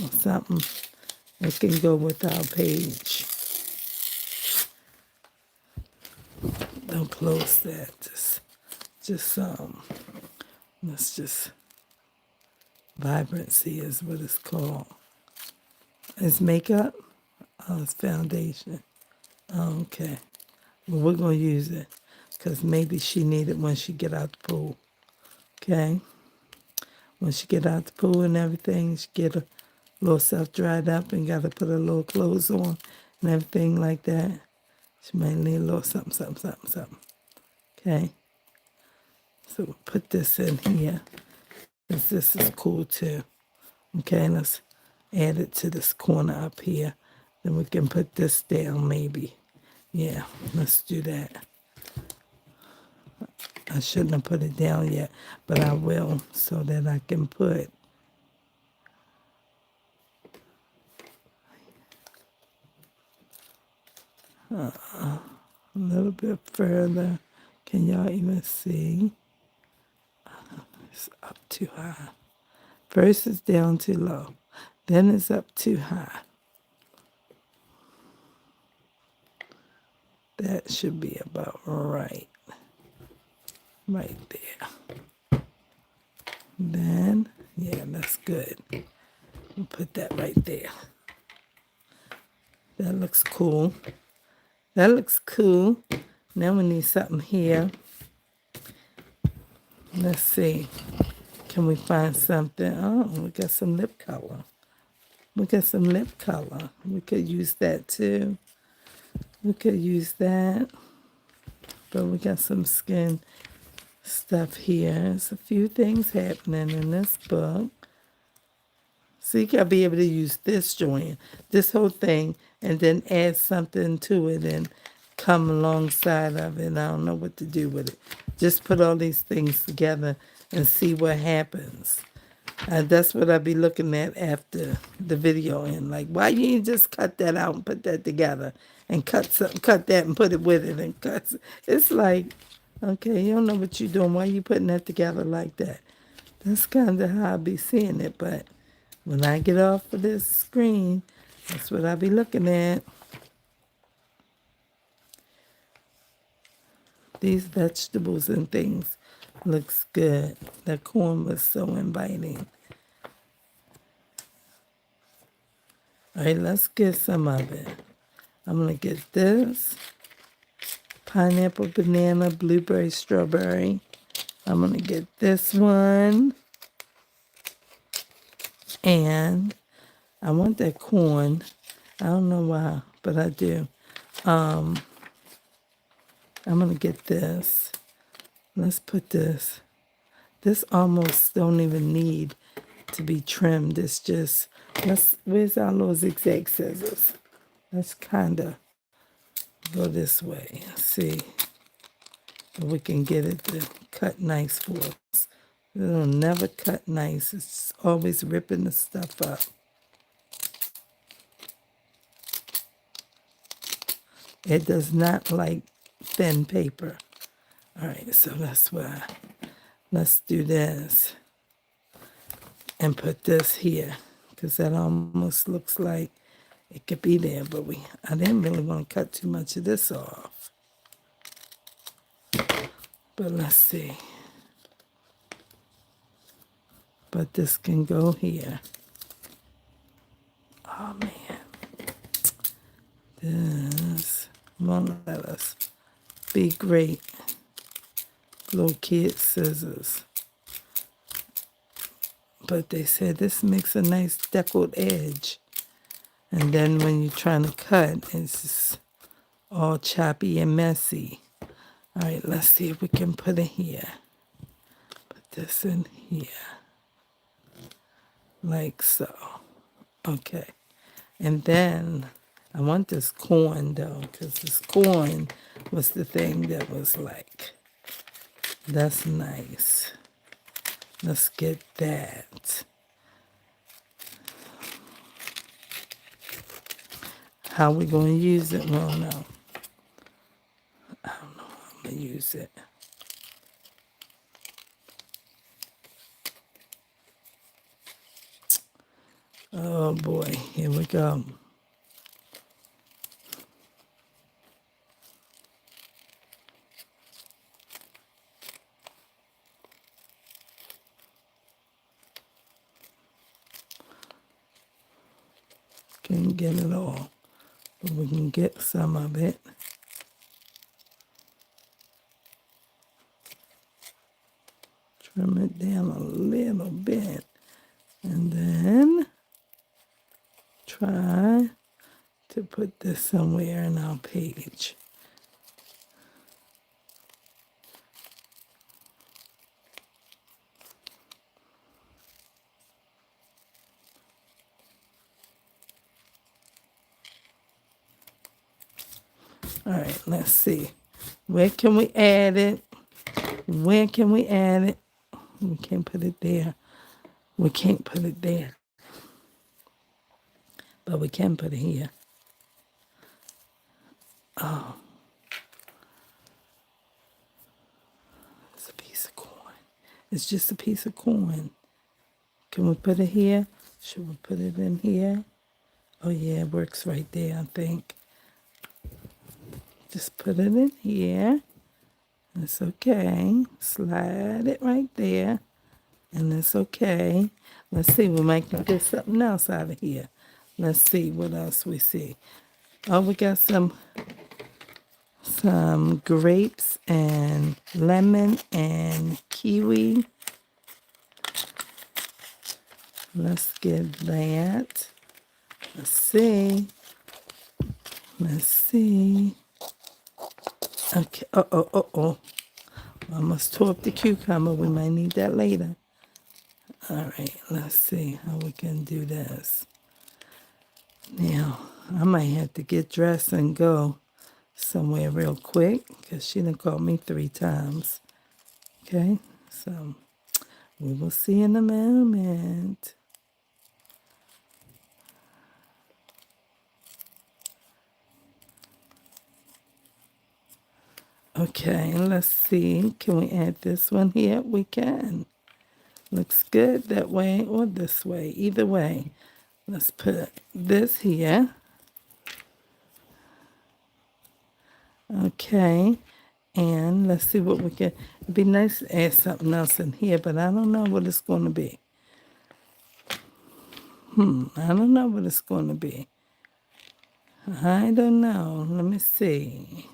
or something that can go with our page. Don't close that. Let's just, vibrancy is what it's called. It's makeup? Oh, it's foundation. Oh, okay. Well, we're going to use it because maybe she need it when she get out the pool. Okay? When she get out the pool and everything, she get a little self dried up and got to put her little clothes on and everything like that. She might need a little something, something, something, something. Okay? So we'll put this in here, because this is cool too. Okay, let's add it to this corner up here. Then we can put this down maybe. Yeah, let's do that. I shouldn't have put it down yet, but I will so that I can put a little bit further. Can y'all even see? It's up too high. First it's down too low. Then it's up too high. That should be about right. Right there. Then, yeah, that's good. We'll put that right there. That looks cool. That looks cool. Now we need something here. Let's see. Can we find something? Oh, we got some lip color. We got some lip color. We could use that too. We could use that. But we got some skin stuff here. There's a few things happening in this book. So you gotta be able to use this, Joanne, this whole thing, and then add something to it and come alongside of it. I don't know what to do with it. Just put all these things together and see what happens. That's what I'll be looking at after the video. And like, why you ain't just cut that out and put that together and cut that and put it with it and cut. It's like, okay, you don't know what you're doing. Why you putting that together like that? That's kind of how I be seeing it, but when I get off of this screen, that's what I'll be looking at. These vegetables and things looks good. That corn was so inviting. All right, let's get some of it. I'm going to get this. Pineapple, banana, blueberry, strawberry. I'm going to get this one. And I want that corn. I don't know why, but I do. I'm going to get this. Let's put this. This almost don't even need to be trimmed. It's just, where's our little zigzag scissors? Let's kind of go this way and see if we can get it to cut nice for us. It'll never cut nice. It's always ripping the stuff up. It does not like thin paper. All right, so that's why. Let's do this and put this here, because that almost looks like it could be there, but I didn't really want to cut too much of this off. But let's see. But this can go here. Oh man. This won't let us be great. Little kid scissors. But they said this makes a nice deckled edge. And then when you're trying to cut, it's just all choppy and messy. All right, let's see if we can put it here. Put this in here. Like so. Okay. And then I want this corn though, because this corn was the thing that was like, that's nice. Let's get that. How we going to use it? Well, no. I don't know how I'm going to use it. Oh boy, here we go. Can't get it all, but we can get some of it. Trim it down a little bit. And then try to put this somewhere in our page. All right, let's see. Where can we add it? Where can we add it? We can't put it there. We can't put it there. But we can put it here. It's a piece of corn. It's just a piece of corn. Can we put it here? Should we put it in here? Oh yeah, it works right there, I think. Just put it in here. It's okay. Slide it right there. And it's okay. Let's see, we might get something else out of here. Let's see what else we see. Oh, we got some grapes and lemon and kiwi. Let's get that. Let's see. Let's see. Okay. Oh. I almost tore up the cucumber. We might need that later. All right. Let's see how we can do this. Now, I might have to get dressed and go somewhere real quick because she done called me 3 times. Okay. So we will see in a moment. Okay, let's see. Can we add this one here? We can. Looks good that way or this way. Either way. Let's put this here. Okay. And let's see what we can. It'd be nice to add something else in here, but I don't know what it's going to be. I don't know what it's going to be. I don't know. Let me see.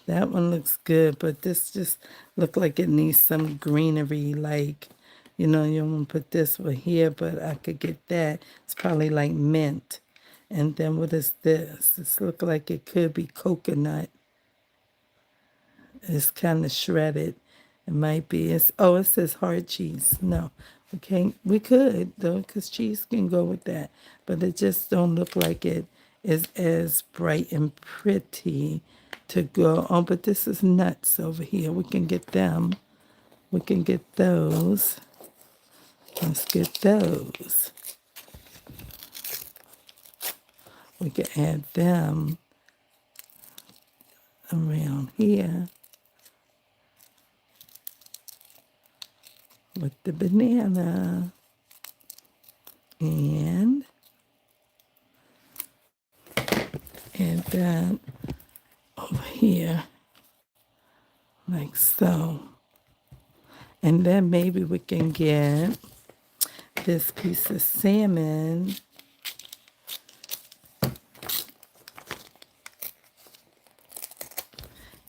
That one looks good, but this just look like it needs some greenery, like, you want to put this one here, but I could get that. It's probably like mint. And then what is this? This look like it could be coconut. It's kind of shredded. It might be. It says hard cheese. No, we can't. We could, though, because cheese can go with that. But it just don't look like it is as bright and pretty to go on. But this is nuts over here. We can get them. We can get those. Let's get those. We can add them around here with the banana. And add that over here like so. And then maybe we can get this piece of salmon.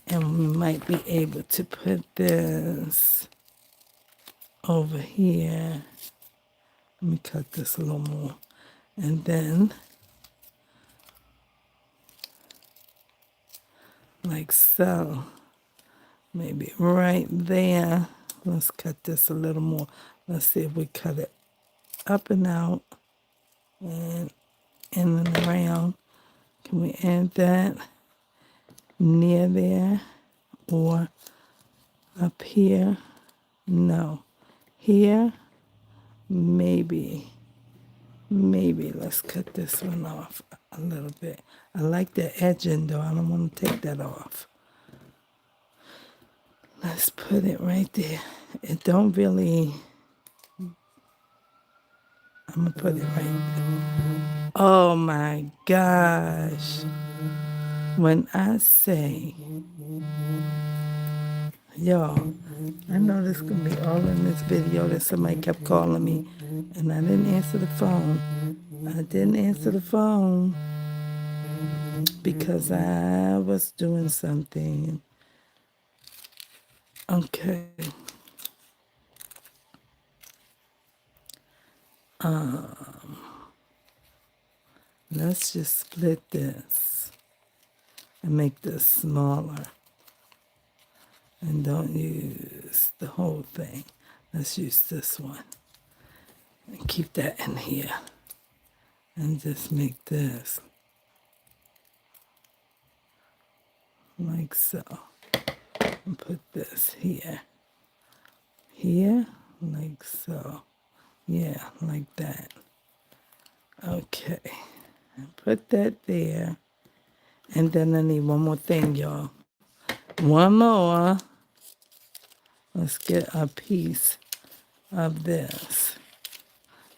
And we might be able to put this over here. Let me cut this a little more. And then, like so, maybe right there. Let's cut this a little more. Let's see if we cut it up and out and in and around. Can we add that near there or up here? No. Here, maybe let's cut this one off a little bit. I like the edging though. I don't want to take that off. Let's put it right there. It don't really. I'm gonna put it right there. Oh my gosh. When I say, y'all, I know this gonna be all in this video that somebody kept calling me and I didn't answer the phone. I didn't answer the phone because I was doing something. Okay. Let's just split this and make this smaller. And don't use the whole thing. Let's use this one. And keep that in here. And just make this. like so. And put this here, like so. Yeah, like that. Okay, put that there. And then I need one more thing, y'all. One more. Let's get a piece of this.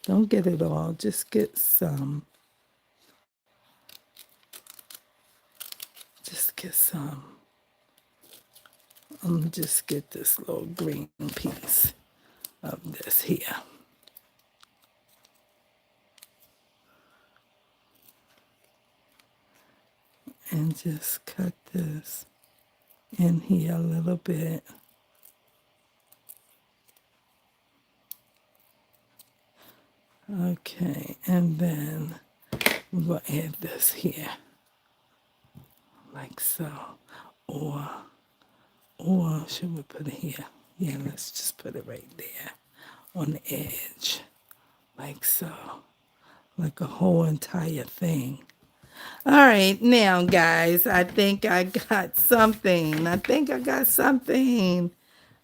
Don't get it all, just get some. Just get some. Just get this little green piece of this here. And just cut this in here a little bit. Okay, and then we'll add this here, like so. Or should we put it here? Yeah, let's just put it right there on the edge, like so. Like a whole entire thing. All right, now, guys, I think I got something.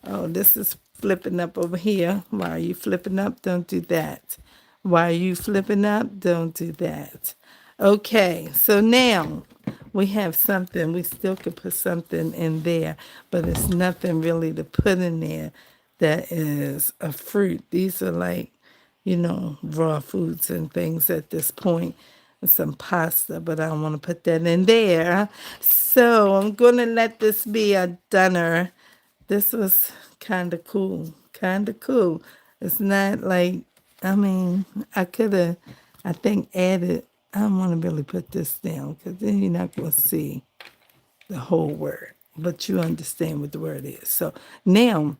Oh, this is flipping up over here. Why are you flipping up? Don't do that. Why are you flipping up? Don't do that. Okay, so now we have something. We still could put something in there, but it's nothing really to put in there that is a fruit. These are like, raw foods and things at this point. And some pasta, but I don't want to put that in there. So I'm going to let this be a dunner. This was kind of cool. Kind of cool. It's not like, I could have, I think, added, I don't want to really put this down because then you're not going to see the whole word, but you understand what the word is. So now,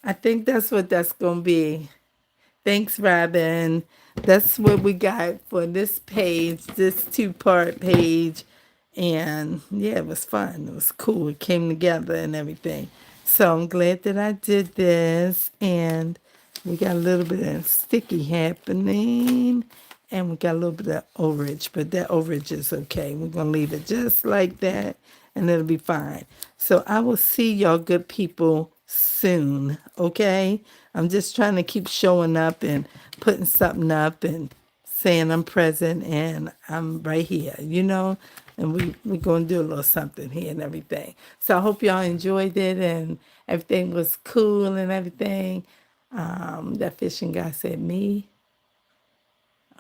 I think that's what that's going to be. Thanks, Robin. That's what we got for this page, this two-part page. And yeah, it was fun. It was cool. It came together and everything. So I'm glad that I did this. And we got a little bit of sticky happening. And we got a little bit of overage. But that overage is okay. We're going to leave it just like that. And it'll be fine. So I will see y'all good people soon. Okay? I'm just trying to keep showing up and putting something up and saying I'm present and I'm right here, and we're going to do a little something here and everything. So I hope y'all enjoyed it and everything was cool and everything. That fishing guy said me.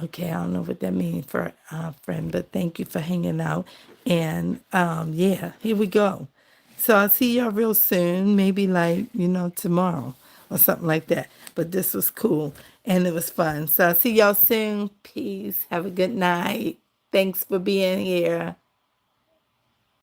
Okay, I don't know what that means for friend, but thank you for hanging out. And yeah, here we go. So I'll see y'all real soon, maybe like, tomorrow or something like that. But this was cool and it was fun. So I'll see y'all soon. Peace. Have a good night. Thanks for being here.